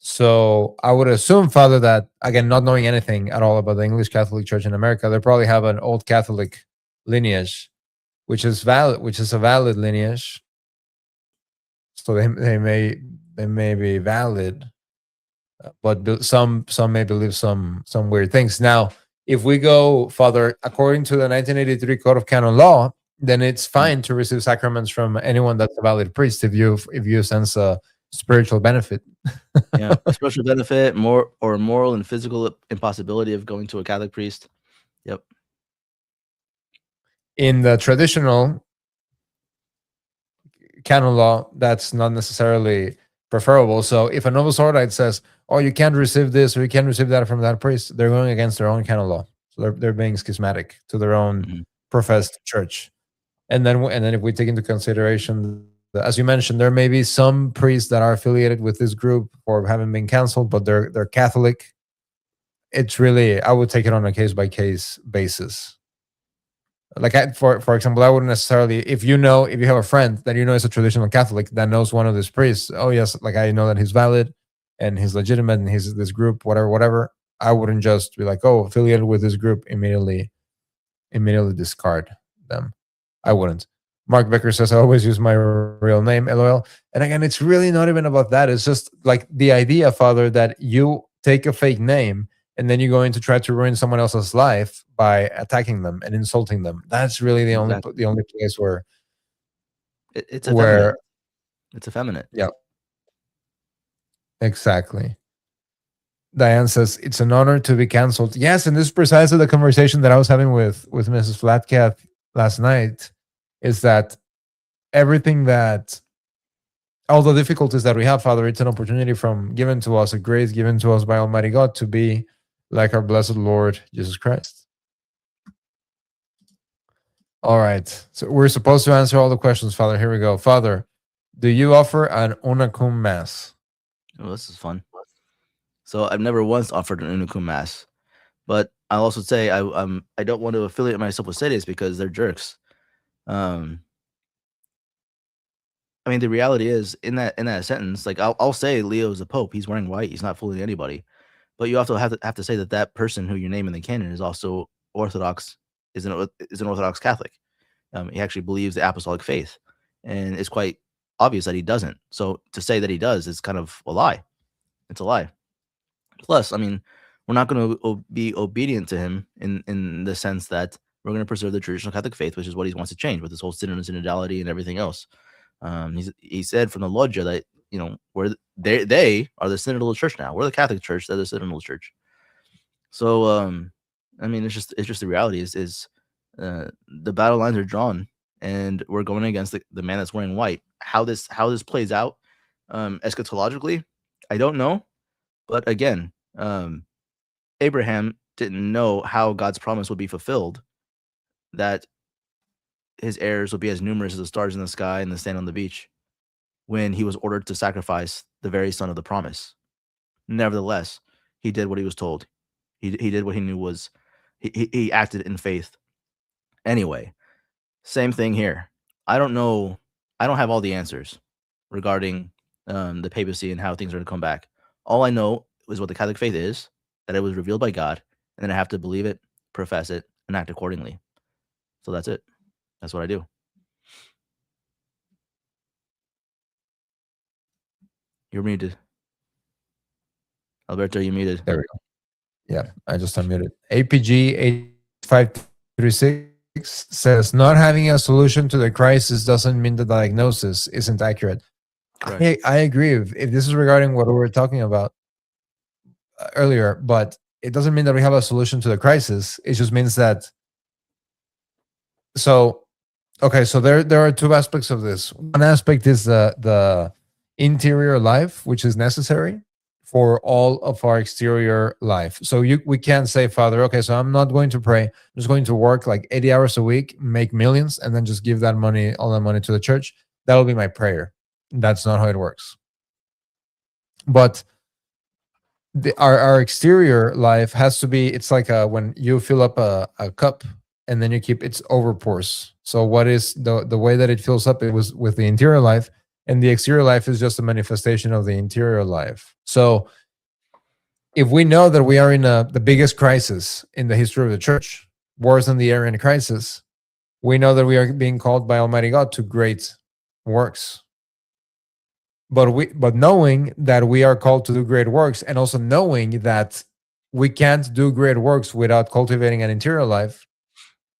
So I would assume, Father, that, again, not knowing anything at all about the English Catholic Church in America, they probably have an old Catholic lineage, which is a valid lineage. So they may be valid, but some may believe some weird things. Now, if we go, Father, according to the 1983 Code of Canon Law, then it's fine to receive sacraments from anyone that's a valid priest if you sense a spiritual benefit. Yeah, a spiritual benefit, moral and physical impossibility of going to a Catholic priest. Yep. In the traditional canon law, that's not necessarily preferable. So if a Novus Ordo says, "Oh, you can't receive this or you can't receive that from that priest," they're going against their own canon law. So they're being schismatic to their own professed church. And then if we take into consideration, as you mentioned, there may be some priests that are affiliated with this group or haven't been canceled, but they're Catholic. It's really, I would take it on a case by case basis. Like for example, I wouldn't necessarily, if you have a friend that is a traditional Catholic that knows one of these priests, oh yes, like I know that he's valid and he's legitimate and he's this group, whatever. I wouldn't just be like, oh, affiliated with this group, immediately discard them. I wouldn't. Mark Becker says, I always use my real name, LOL. And again, it's really not even about that. It's just like the idea, Father, that you take a fake name and then you're going to try to ruin someone else's life by attacking them and insulting them. That's really the only place where it's effeminate. It's effeminate. Yeah, exactly. Diane says it's an honor to be canceled. Yes, and this is precisely the conversation that I was having with Mrs. Flatcat last night. Is that everything that all the difficulties that we have, Father, it's an opportunity from given to us, a grace given to us by Almighty God to be like our blessed Lord Jesus Christ. All right, so we're supposed to answer all the questions, Father. Here we go, Father. Do you offer an Unacum Mass? Oh, this is fun. So I've never once offered an Unicum Mass, but I'll also say I don't want to affiliate myself with cities because they're jerks. I mean, the reality is in that sentence, like I'll say Leo is the Pope. He's wearing white. He's not fooling anybody. But you also have to say that person who you name in the canon is also Orthodox, is an Orthodox Catholic. He actually believes the apostolic faith, and it's quite obvious that he doesn't. So to say that he does is kind of a lie. It's a lie. Plus, I mean, we're not going to be obedient to him in the sense that we're going to preserve the traditional Catholic faith, which is what he wants to change with this whole synod and synodality and everything else. He said from the Loggia that they are the synodal church now. We're the Catholic Church; they're the synodal church. So, I mean, it's just the reality is the battle lines are drawn, and we're going against the man that's wearing white. How this plays out eschatologically, I don't know. But again, Abraham didn't know how God's promise would be fulfilled, that his heirs would be as numerous as the stars in the sky and the sand on the beach, when he was ordered to sacrifice the very son of the promise. Nevertheless, he did what he was told. He did what he knew was, he acted in faith. Anyway, same thing here. I don't know. I don't have all the answers regarding the papacy and how things are to come back. All I know is what the Catholic faith is, that it was revealed by God, and then I have to believe it, profess it, and act accordingly. So that's it. That's what I do. You're muted. Alberto, you muted. There we go. Yeah, I just unmuted. APG 8536 says, not having a solution to the crisis doesn't mean the diagnosis isn't accurate. Right. I agree. If this is regarding what we were talking about earlier, but it doesn't mean that we have a solution to the crisis. It just means that. So, okay, so there are two aspects of this. One aspect is the interior life, which is necessary for all of our exterior life. So we can't say, Father, okay, so I'm not going to pray. I'm just going to work like 80 hours a week, make millions, and then just give that money, all that money to the church. That'll be my prayer. That's not how it works. But our exterior life has to be, it's like when you fill up a cup and then you keep its overpours. So what is the way that it fills up? It was with the interior life, and the exterior life is just a manifestation of the interior life. So if we know that we are in the biggest crisis in the history of the church, worse than the Arian crisis, we know that we are being called by Almighty God to great works. But knowing that we are called to do great works, and also knowing that we can't do great works without cultivating an interior life,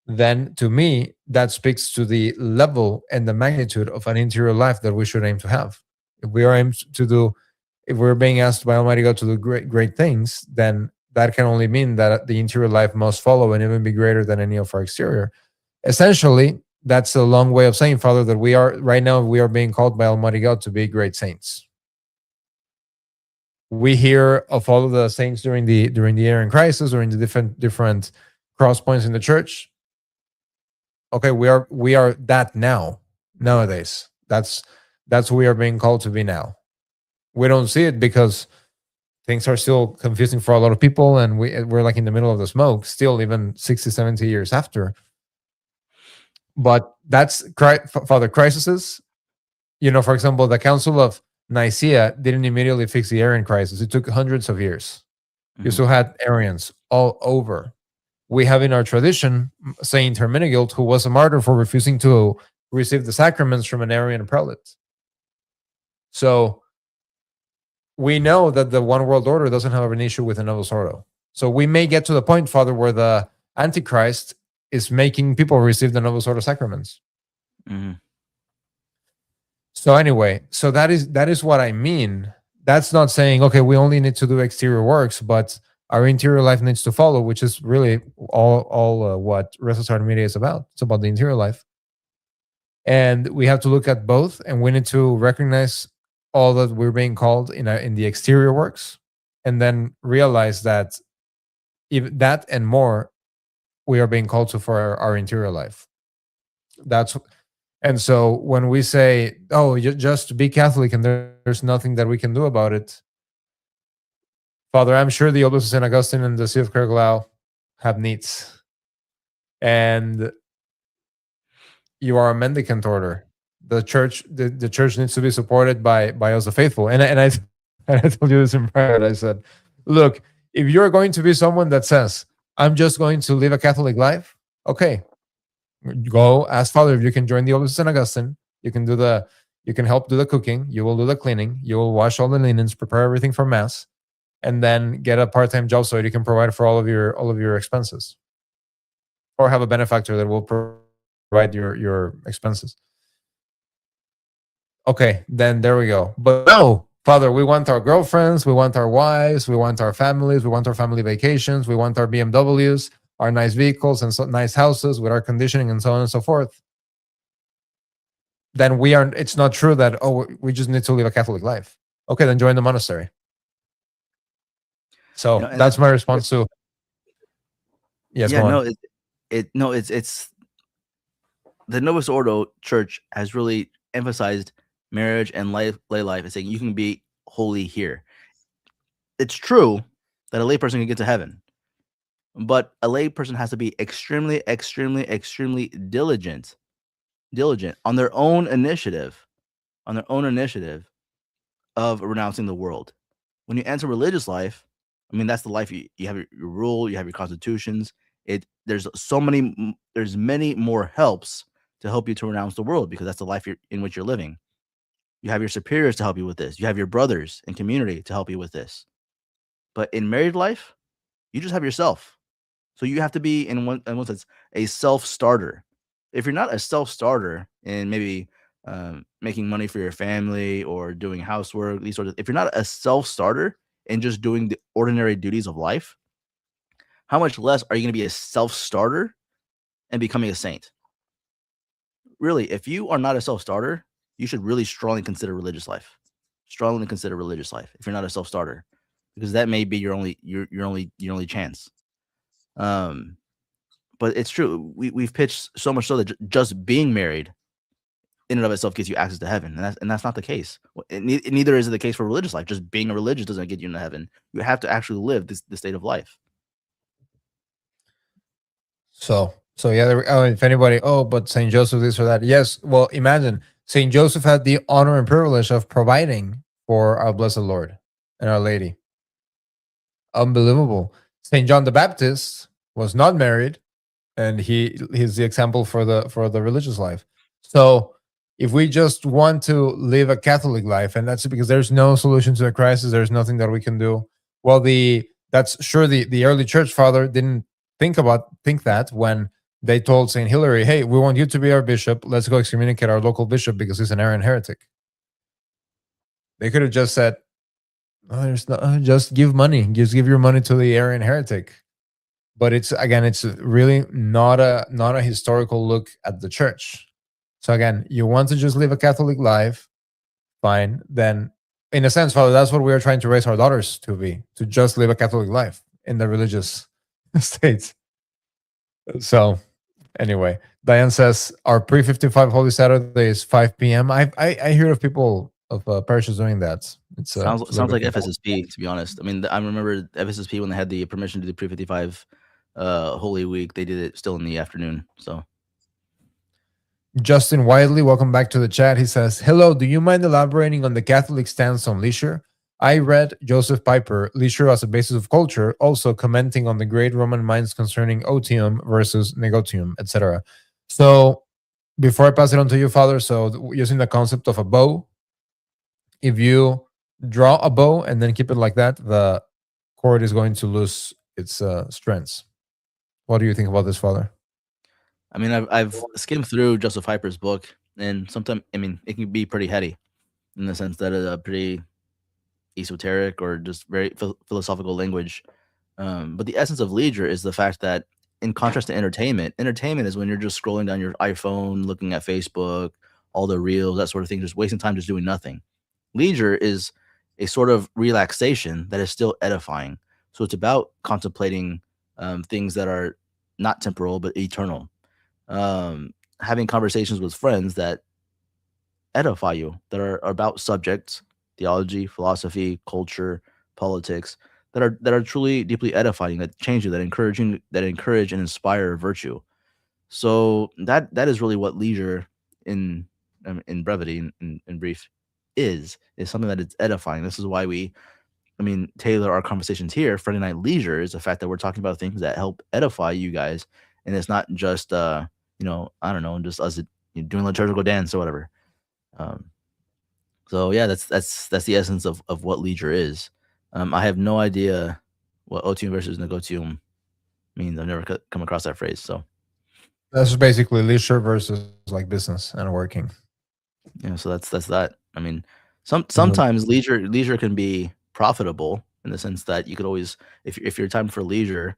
then to me, that speaks to the level and the magnitude of an interior life that we should aim to have. If we're being asked by Almighty God to do great things, then that can only mean that the interior life must follow and even be greater than any of our exterior. Essentially, that's a long way of saying, Father, that we are being called by Almighty God to be great saints. We hear of all of the saints during the Arian crisis, during the different cross points in the church. Okay, we are that nowadays. That's what we are being called to be now. We don't see it because things are still confusing for a lot of people, and we're like in the middle of the smoke still, even 60, 70 years after. But that's Father crises. For example, the Council of Nicaea didn't immediately fix the Arian crisis. It took hundreds of years. You still had Arians all over. We have in our tradition Saint Hermenegild, who was a martyr for refusing to receive the sacraments from an Arian prelate. So we know that the one world order doesn't have an issue with a Novus Ordo. So we may get to the point, Father, where the Antichrist is making people receive the Novus Ordo sacraments. So anyway, so that is what I mean. that's not saying, okay, we only need to do exterior works, but our interior life needs to follow, which is really all what Restless Heart Media is about. It's about the interior life. And we have to look at both, and we need to recognize all that we're being called in the exterior works, and then realize that even that and more we are being called to for our interior life. That's And so when we say, "Oh, just be Catholic," and there's nothing that we can do about it, Father, I'm sure the Oblates of St. Augustine and the See of Caer-Glow have needs, and you are a mendicant order. The church needs to be supported by us, the faithful. And I told you this in private. I said, "Look, if you're going to be someone that says, 'I'm just going to live a Catholic life,' okay, go ask Father if you can join the Oblates of St. Augustine. You can help do the cooking. You will do the cleaning. You will wash all the linens, prepare everything for mass, and then get a part-time job so you can provide for all of your expenses, or have a benefactor that will provide your expenses." Okay, then there we go. But no, Father, we want our girlfriends, we want our wives, we want our families, we want our family vacations, we want our BMWs, our nice vehicles, and so nice houses with air conditioning, and so on and so forth. Then it's not true that, oh, we just need to live a Catholic life. Okay, then join the monastery. So And that's my response to. Yes, yeah, go no, on. it's the Novus Ordo Church has really emphasized marriage and lay life and saying you can be holy here. It's true that a layperson can get to heaven, but a layperson has to be extremely, extremely, extremely diligent on their own initiative, of renouncing the world. When you enter religious life, I mean, that's the life you have your rule, you have your constitutions. There's many more helps to help you to renounce the world, because that's the life in which you're living. You have your superiors to help you with this. You have your brothers and community to help you with this. But in married life, you just have yourself. So you have to be in one sense a self-starter. If you're not a self-starter and maybe making money for your family or doing housework, these sorts of, if you're not a self-starter and just doing the ordinary duties of life, how much less are you going to be a self-starter and becoming a saint? Really, if you are not a self-starter, you should really strongly consider religious life. Strongly consider religious life if you're not a self-starter, because that may be your only chance. But it's true. We've pitched so much so that just being married in and of itself gets you access to heaven, and that's not the case. Neither is it the case for religious life. Just being a religious doesn't get you into heaven. You have to actually live this state of life. So yeah, if anybody, oh, but Saint Joseph this or that. Yes, well, imagine Saint Joseph had the honor and privilege of providing for our Blessed Lord and Our Lady. Unbelievable. Saint John the Baptist was not married, and he's the example for the religious life. So if we just want to live a Catholic life, and that's because there's no solution to the crisis, there's nothing that we can do. Well, that's sure the early church father didn't think that when they told Saint Hilary, "Hey, we want you to be our bishop. Let's go excommunicate our local bishop because he's an Arian heretic." They could have just said, "Oh, there's no, just give money. Just give your money to the Arian heretic." But it's really not a historical look at the church. So again, you want to just live a Catholic life, fine. Then, in a sense, Father, that's what we are trying to raise our daughters to just live a Catholic life in the religious states. So anyway, Diane says our pre-55 Holy Saturday is 5 p.m. I hear of people of parishes doing that. Sounds like FSSP, to be honest. I mean, I remember FSSP when they had the permission to do pre-55 Holy Week, they did it still in the afternoon. So Justin Wiley, welcome back to the chat. He says, "Hello, do you mind elaborating on the Catholic stance on leisure? I read Joseph Piper, Leisure as a Basis of Culture, also commenting on the great Roman minds concerning otium versus negotium, etc." So before I pass it on to you, Father, so using the concept of a bow, if you draw a bow and then keep it like that, the cord is going to lose its strengths. What do you think about this, Father? I mean, I've skimmed through Joseph Piper's book, and sometimes, I mean, it can be pretty heady in the sense that it's a pretty esoteric or just very philosophical language. But the essence of leisure is the fact that, in contrast to entertainment, entertainment is when you're just scrolling down your iPhone, looking at Facebook, all the reels, that sort of thing, just wasting time, just doing nothing. Leisure is a sort of relaxation that is still edifying. So it's about contemplating things that are not temporal but eternal. Having conversations with friends that edify you, that are about subjects, theology, philosophy, culture, politics, that are truly deeply edifying, that change you, that encourage and inspire virtue. So that is really what leisure, in brevity, in brief, is something that is edifying. This is why we, tailor our conversations here. Friday Night Leisure is the fact that we're talking about things that help edify you guys, and it's not just I don't know, just us doing liturgical dance or whatever. So yeah, that's the essence of what leisure is. I have no idea what otium versus negotium means. I've never come across that phrase. So That's basically leisure versus like business and working. yeah, so that's that. Sometimes leisure can be profitable in the sense that you could always, if your time for leisure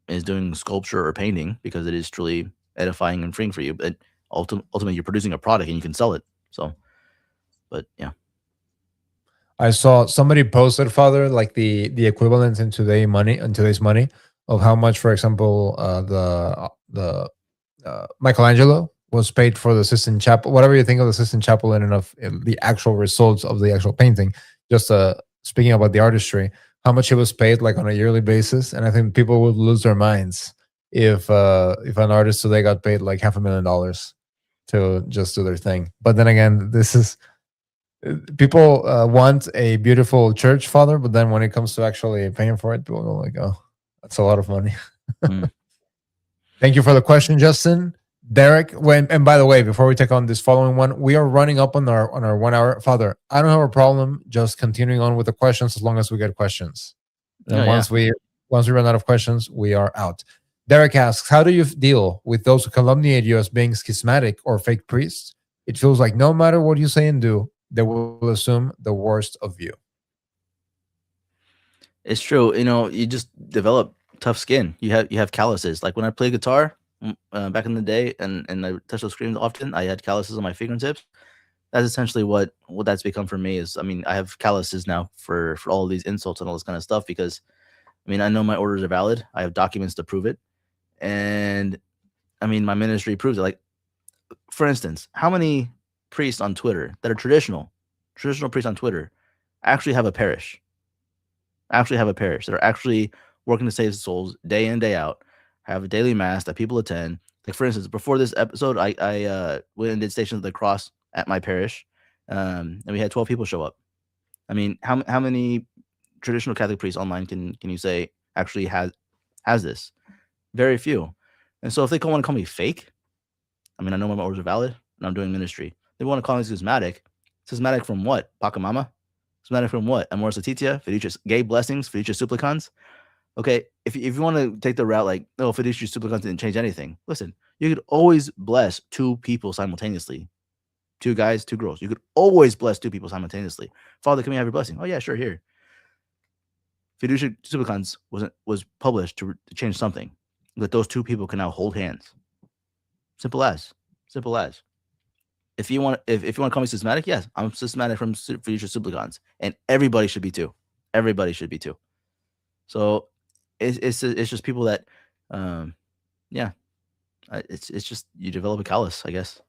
is doing sculpture or painting, because it is truly edifying and freeing for you, but ultimately you're producing a product and you can sell it. So, but yeah. I saw somebody posted, Father, like the equivalent in today's money of how much, for example, the Michelangelo was paid for the Sistine Chapel. Whatever you think of the Sistine Chapel in and of the actual results of the actual painting, just speaking about the artistry, how much he was paid like on a yearly basis, and I think people would lose their minds if an artist today got paid like $500,000 to just do their thing. But then again, this is people want a beautiful church, Father, but then when it comes to actually paying for it, people go like, "Oh, that's a lot of money." Thank you for the question, Justin. Derek, and by the way, before we take on this following one, we are running up on our 1 hour. Father, I don't have a problem just continuing on with the questions as long as we get questions. And once we run out of questions, we are out. Derek asks, how do you deal with those who calumniate you as being schismatic or fake priests? It feels like no matter what you say and do, they will assume the worst of you. It's true. You just develop tough skin. You have calluses. Like when I play guitar back in the day, and I touch those screens often, I had calluses on my fingertips. That's essentially what that's become for me. Is I have calluses now for all of these insults and all this kind of stuff, because I know my orders are valid. I have documents to prove it, and my ministry proves it. Like, for instance, how many priests on Twitter that are traditional priests on Twitter actually have a parish? That are actually working to save souls day in, day out, have a daily mass that people attend. Like, for instance, before this episode, I went and did Station of the Cross at my parish, and we had 12 people show up. How many traditional Catholic priests online can you say actually has this? Very few. And so if they want to call me fake, I know my orders are valid and I'm doing ministry. They want to call me schismatic. Schismatic from what? Pachamama? Schismatic from what? Amoris Laetitia? Fiducia, gay blessings? Fiducia supplicans? Okay, if you want to take the route like, no, Fiducia supplicans didn't change anything. Listen, you could always bless two people simultaneously. 2 guys, 2 girls. You could always bless 2 people simultaneously. Father, can we have your blessing? Oh yeah, sure, here. Fiducia supplicans was published to change something, that those 2 people can now hold hands. Simple as. If you want to call me schismatic, yes, I'm schismatic from Fiducia supplicans, and everybody should be too. So it's just people that, it's just you develop a callus, I guess.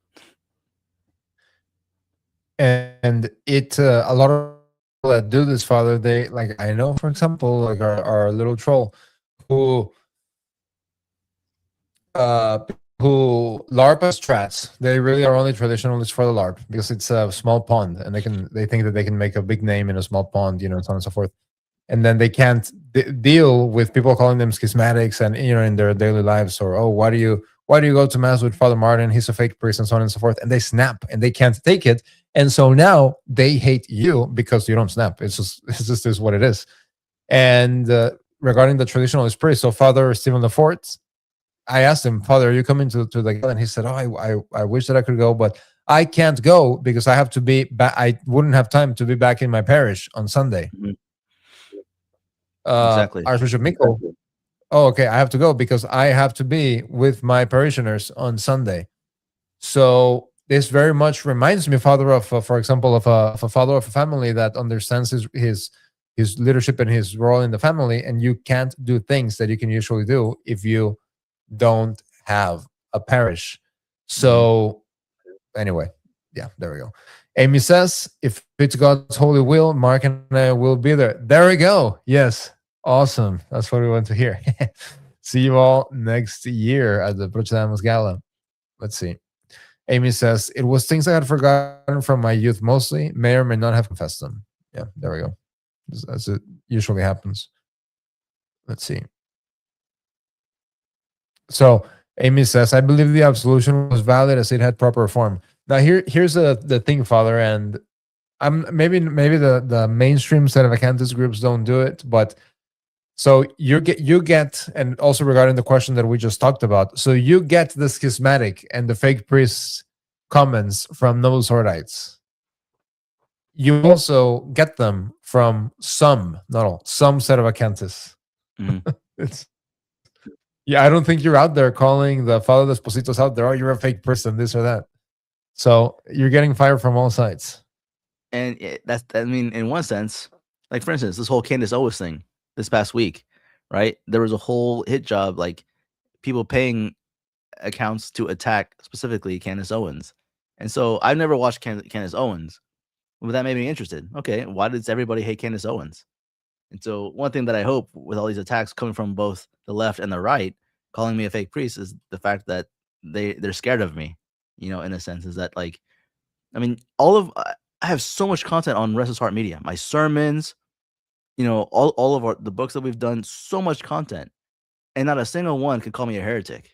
And it a lot of people that do this, Father, they, like, I know, for example, like our little troll who LARP as strats. They really are only traditionalists for the LARP because it's a small pond, and they think that they can make a big name in a small pond, and so on and so forth. And then they can't deal with people calling them schismatics and in their daily lives, or, oh, why do you go to mass with Father Martin? He's a fake priest, and so on and so forth. And they snap and they can't take it. And so now they hate you because you don't snap. It's just is what it is. And regarding the traditionalist priest, so Father Stephen Lefort, I asked him, Father, are you coming to the Gala? And he said, oh, I wish that I could go, but I can't go because I have to be back. I wouldn't have time to be back in my parish on Sunday. Mhm. Exactly. Archbishop Mikko, oh, okay, I have to go because I have to be with my parishioners on Sunday. So this very much reminds me, father, of, for example, of a father of a family that understands his leadership and his role in the family, and you can't do things that you can usually do if you don't have a parish. So anyway, yeah, there we go. Amy says, if it's God's holy will, Mark and I will be there. There we go. Yes, awesome. That's what we want to hear. See you all next year at the PROCEDAMUS Gala. Let's see. Amy says, it was things I had forgotten from my youth mostly, may or may not have confessed them. Yeah, there we go. As it usually happens. Let's see. So Amy says, I believe the absolution was valid as it had proper form. Now here's the thing, Father, and I'm maybe the mainstream set of Acanthist groups don't do it, but so you get, and also regarding the question that we just talked about, so you get the schismatic and the fake priests comments from Noble Sordites. You also get them from some, not all, some set of Acantists. It's, yeah, I don't think you're out there calling the Father Despositos out there, oh, you're a fake person, this or that. So you're getting fired from all sides. And that's, I mean, in one sense, like for instance, this whole Candace Owens thing this past week, right? There was a whole hit job, like people paying accounts to attack specifically Candace Owens. And so I've never watched Candace Owens, but that made me interested. Okay, why does everybody hate Candace Owens? And so one thing that I hope with all these attacks coming from both the left and the right, calling me a fake priest, is the fact that they're scared of me, in a sense. Is that, like, I mean, I have so much content on Restless Heart Media, my sermons, all of the books that we've done, so much content, and not a single one could call me a heretic.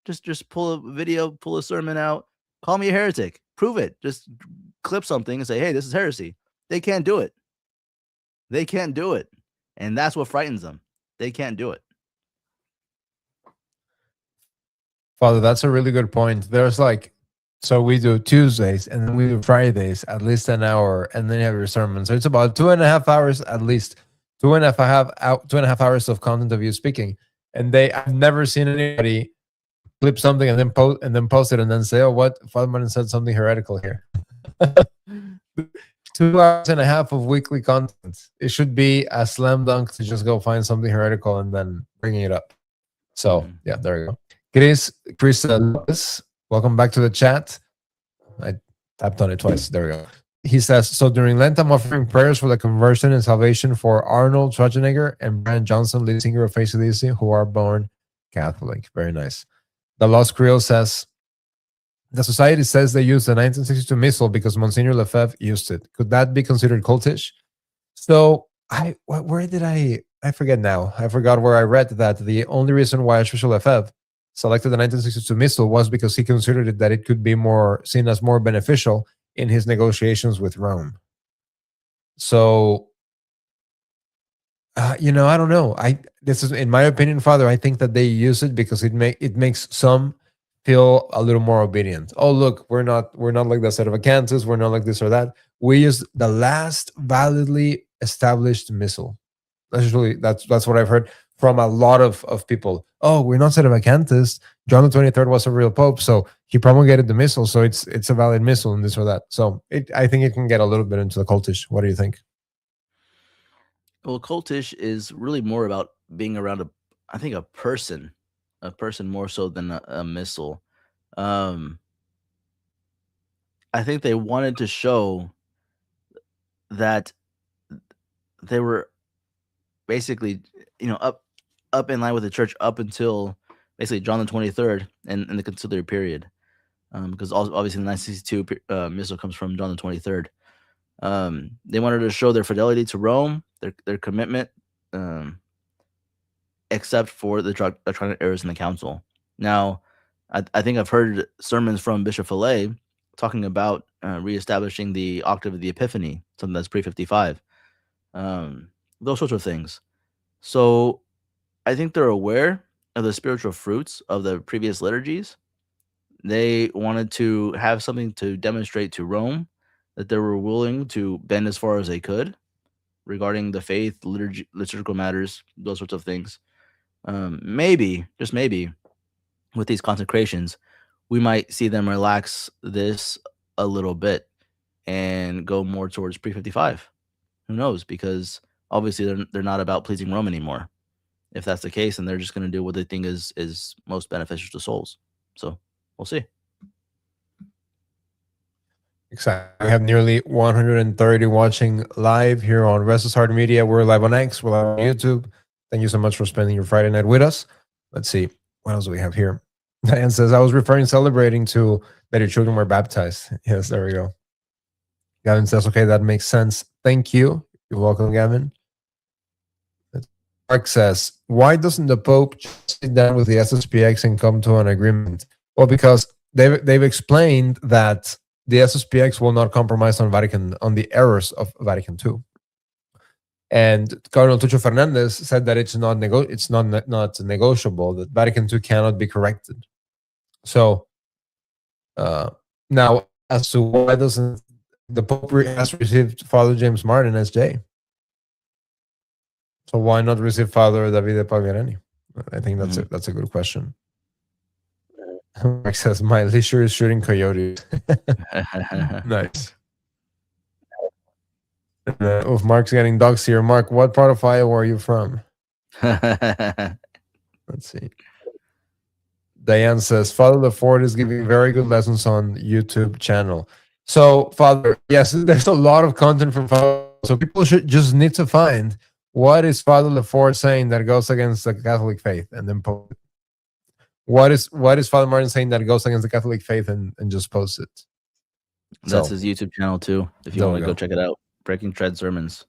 Just pull a video, pull a sermon out, call me a heretic, prove it. Just clip something and say, hey, this is heresy. They can't do it. They can't do it. And that's what frightens them. They can't do it. Father, that's a really good point. There's like, so we do Tuesdays and then we do Fridays, at least an hour, and then you have your sermon. So it's about 2.5 hours at least, 2.5 hours of content of you speaking. And I've never seen anybody clip something and then post it and then say, oh, what? Father Martin said something heretical here. 2.5 hours of weekly content. It should be a slam dunk to just go find something heretical and then bringing it up. So yeah, there you go. Chris Lopez, welcome back to the chat. I tapped on it twice. There we go. He says, so during Lent, I'm offering prayers for the conversion and salvation for Arnold Schwarzenegger and Brian Johnson, lead singer of AC/DC, who are born Catholic. Very nice. The Lost Creole says, the society says they used the 1962 missal because Monsignor Lefebvre used it. Could that be considered cultish? So where did I forget now. I forgot where I read that the only reason why Archbishop Lefebvre selected the 1962 missal was because he considered it that it could be seen as more beneficial in his negotiations with Rome. So, I don't know. This is, in my opinion, Father, I think that they use it because it makes some feel a little more obedient. Oh, look, we're not like the set of Acanthus, we're not like this or that. We use the last validly established missal. That's what I've heard from a lot of people. Oh, we're not set of Acanthus. John the 23rd was a real pope, so he promulgated the missal, so it's a valid missal and this or that. So I think it can get a little bit into the cultish. What do you think? Well, cultish is really more about being around a person more so than a missile. I think they wanted to show that they were basically, up in line with the church up until basically John the 23rd and the conciliar period, because obviously the 1962 missal comes from John the 23rd. They wanted to show their fidelity to Rome, their commitment, except for the doctrinal errors in the council. Now, I think I've heard sermons from Bishop Fillet talking about reestablishing the octave of the Epiphany, something that's pre-55, those sorts of things. So I think they're aware of the spiritual fruits of the previous liturgies. They wanted to have something to demonstrate to Rome that they were willing to bend as far as they could regarding the faith, liturgical matters, those sorts of things. Maybe, just maybe, with these consecrations, we might see them relax this a little bit and go more towards pre-55. Who knows? Because obviously they're not about pleasing Rome anymore. If that's the case, then they're just going to do what they think is most beneficial to souls. So we'll see. Exactly. We have nearly 130 watching live here on Restless Heart Media. We're live on X, we're live on YouTube. Thank you so much for spending your Friday night with us. Let's see. What else do we have here? Diane says, I was celebrating to that your children were baptized. Yes, there we go. Gavin says, okay, that makes sense. Thank you. You're welcome, Gavin. Mark says, why doesn't the Pope just sit down with the SSPX and come to an agreement? Well, because they've explained that the SSPX will not compromise on the errors of Vatican II. And Cardinal Tucho Fernandez said that it's not negotiable, that Vatican II cannot be corrected. So now, as to why doesn't the Pope has received Father James Martin as J? So why not receive Father Davide Pagliarani? I think that's a good question. Mark says, my leisure is shooting coyotes. Nice. Mark's getting dogs here. Mark, what part of Iowa are you from? Let's see. Diane says, Father Lefort is giving very good lessons on YouTube channel. So, Father, yes, there's a lot of content from Father. So people should just need to find what is Father Lefort saying that goes against the Catholic faith, and then post it. What is Father Martin saying that goes against the Catholic faith, and just post it. That's his YouTube channel too. If you want to go check it out, Breaking Tread Sermons.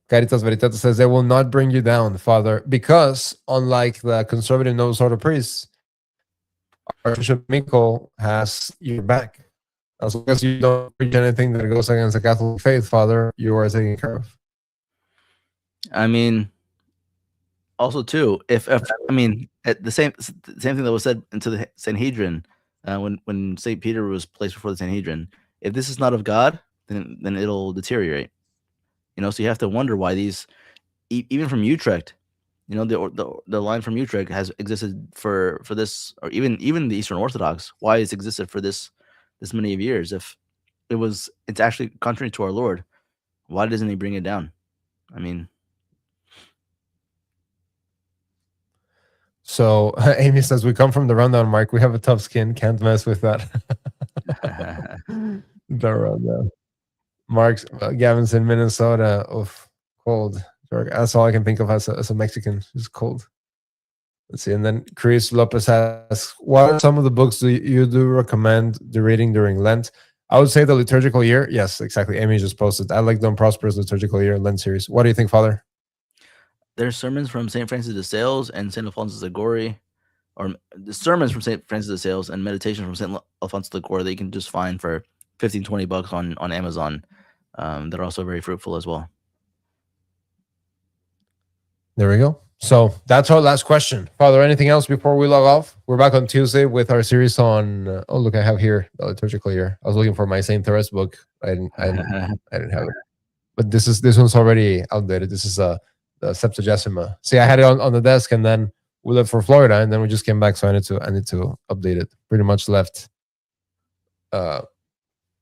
Caritas Veritatis says they will not bring you down, Father, because unlike the conservative Novus Ordo priests, Archbishop Mikko has your back. As long as you don't preach anything that goes against the Catholic faith, Father, you are taken care of. I mean, also too, if at the same thing that was said into the Sanhedrin when St. Peter was placed before the Sanhedrin, if this is not of God, then it'll deteriorate. So you have to wonder why these, even from Utrecht, the line from Utrecht has existed for this, or even the Eastern Orthodox, why it's existed for this many of years. If it's actually contrary to our Lord, why doesn't he bring it down? I mean, so Amy says, we come from the rundown, Mark. We have a tough skin. Can't mess with that. The rundown. Mark's Gavin's in Minnesota. Oof, cold. That's all I can think of as a Mexican. It's cold. Let's see. And then Chris Lopez asks, what are some of the books you do recommend the reading during Lent? I would say the liturgical year. Yes, exactly. Amy just posted. I like Don Prosper's liturgical year Lent series. What do you think, Father? There's sermons from St. Francis de Sales and St. Alphonsus Liguori, or the sermons from St. Francis de Sales and meditations from St. Alphonsus Liguori that you can just find for $15-20 on Amazon. They're also very fruitful as well. There we go. So that's our last question. Father, anything else before we log off? We're back on Tuesday with our series on, oh, look, I have here the liturgical year. I was looking for my St. Therese book. I didn't have it. But this one's already outdated. This is the Septuagesima. See, I had it on the desk, and then we left for Florida, and then we just came back, so I need to update it. Pretty much left right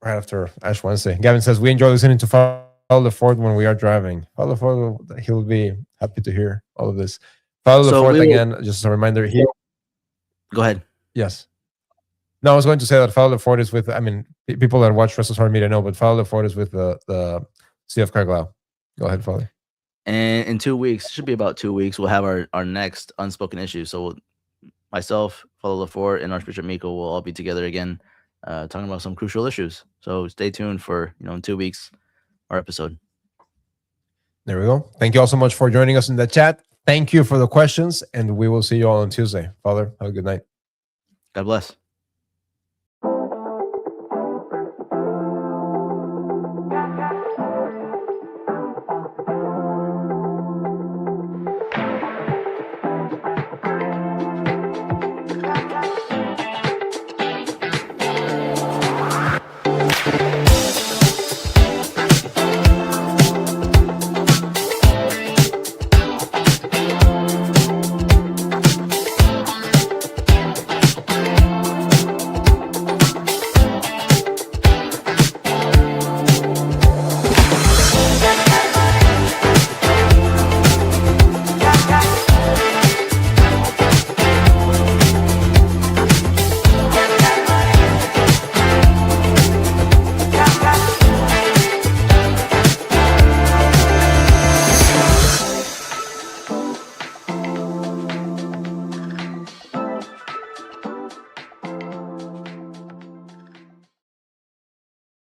after Ash Wednesday. Gavin says, we enjoy listening to Father Lefort when we are driving. Father Lefort, he'll be happy to hear all of this. Father Lefort, again, just a reminder. Go ahead. Yes. No, I was going to say that Father Lefort is with, people that watch Restless Heart Media know, but Father Lefort is with the See of Caer-Glow. Go ahead, Father. And in 2 weeks, should be about 2 weeks, we'll have our next unspoken issue. So myself, Father Lefort, and Archbishop Mikko will all be together again, talking about some crucial issues. So stay tuned for, in 2 weeks, our episode. There we go. Thank you all so much for joining us in the chat. Thank you for the questions, and we will see you all on Tuesday. Father, have a good night. God bless.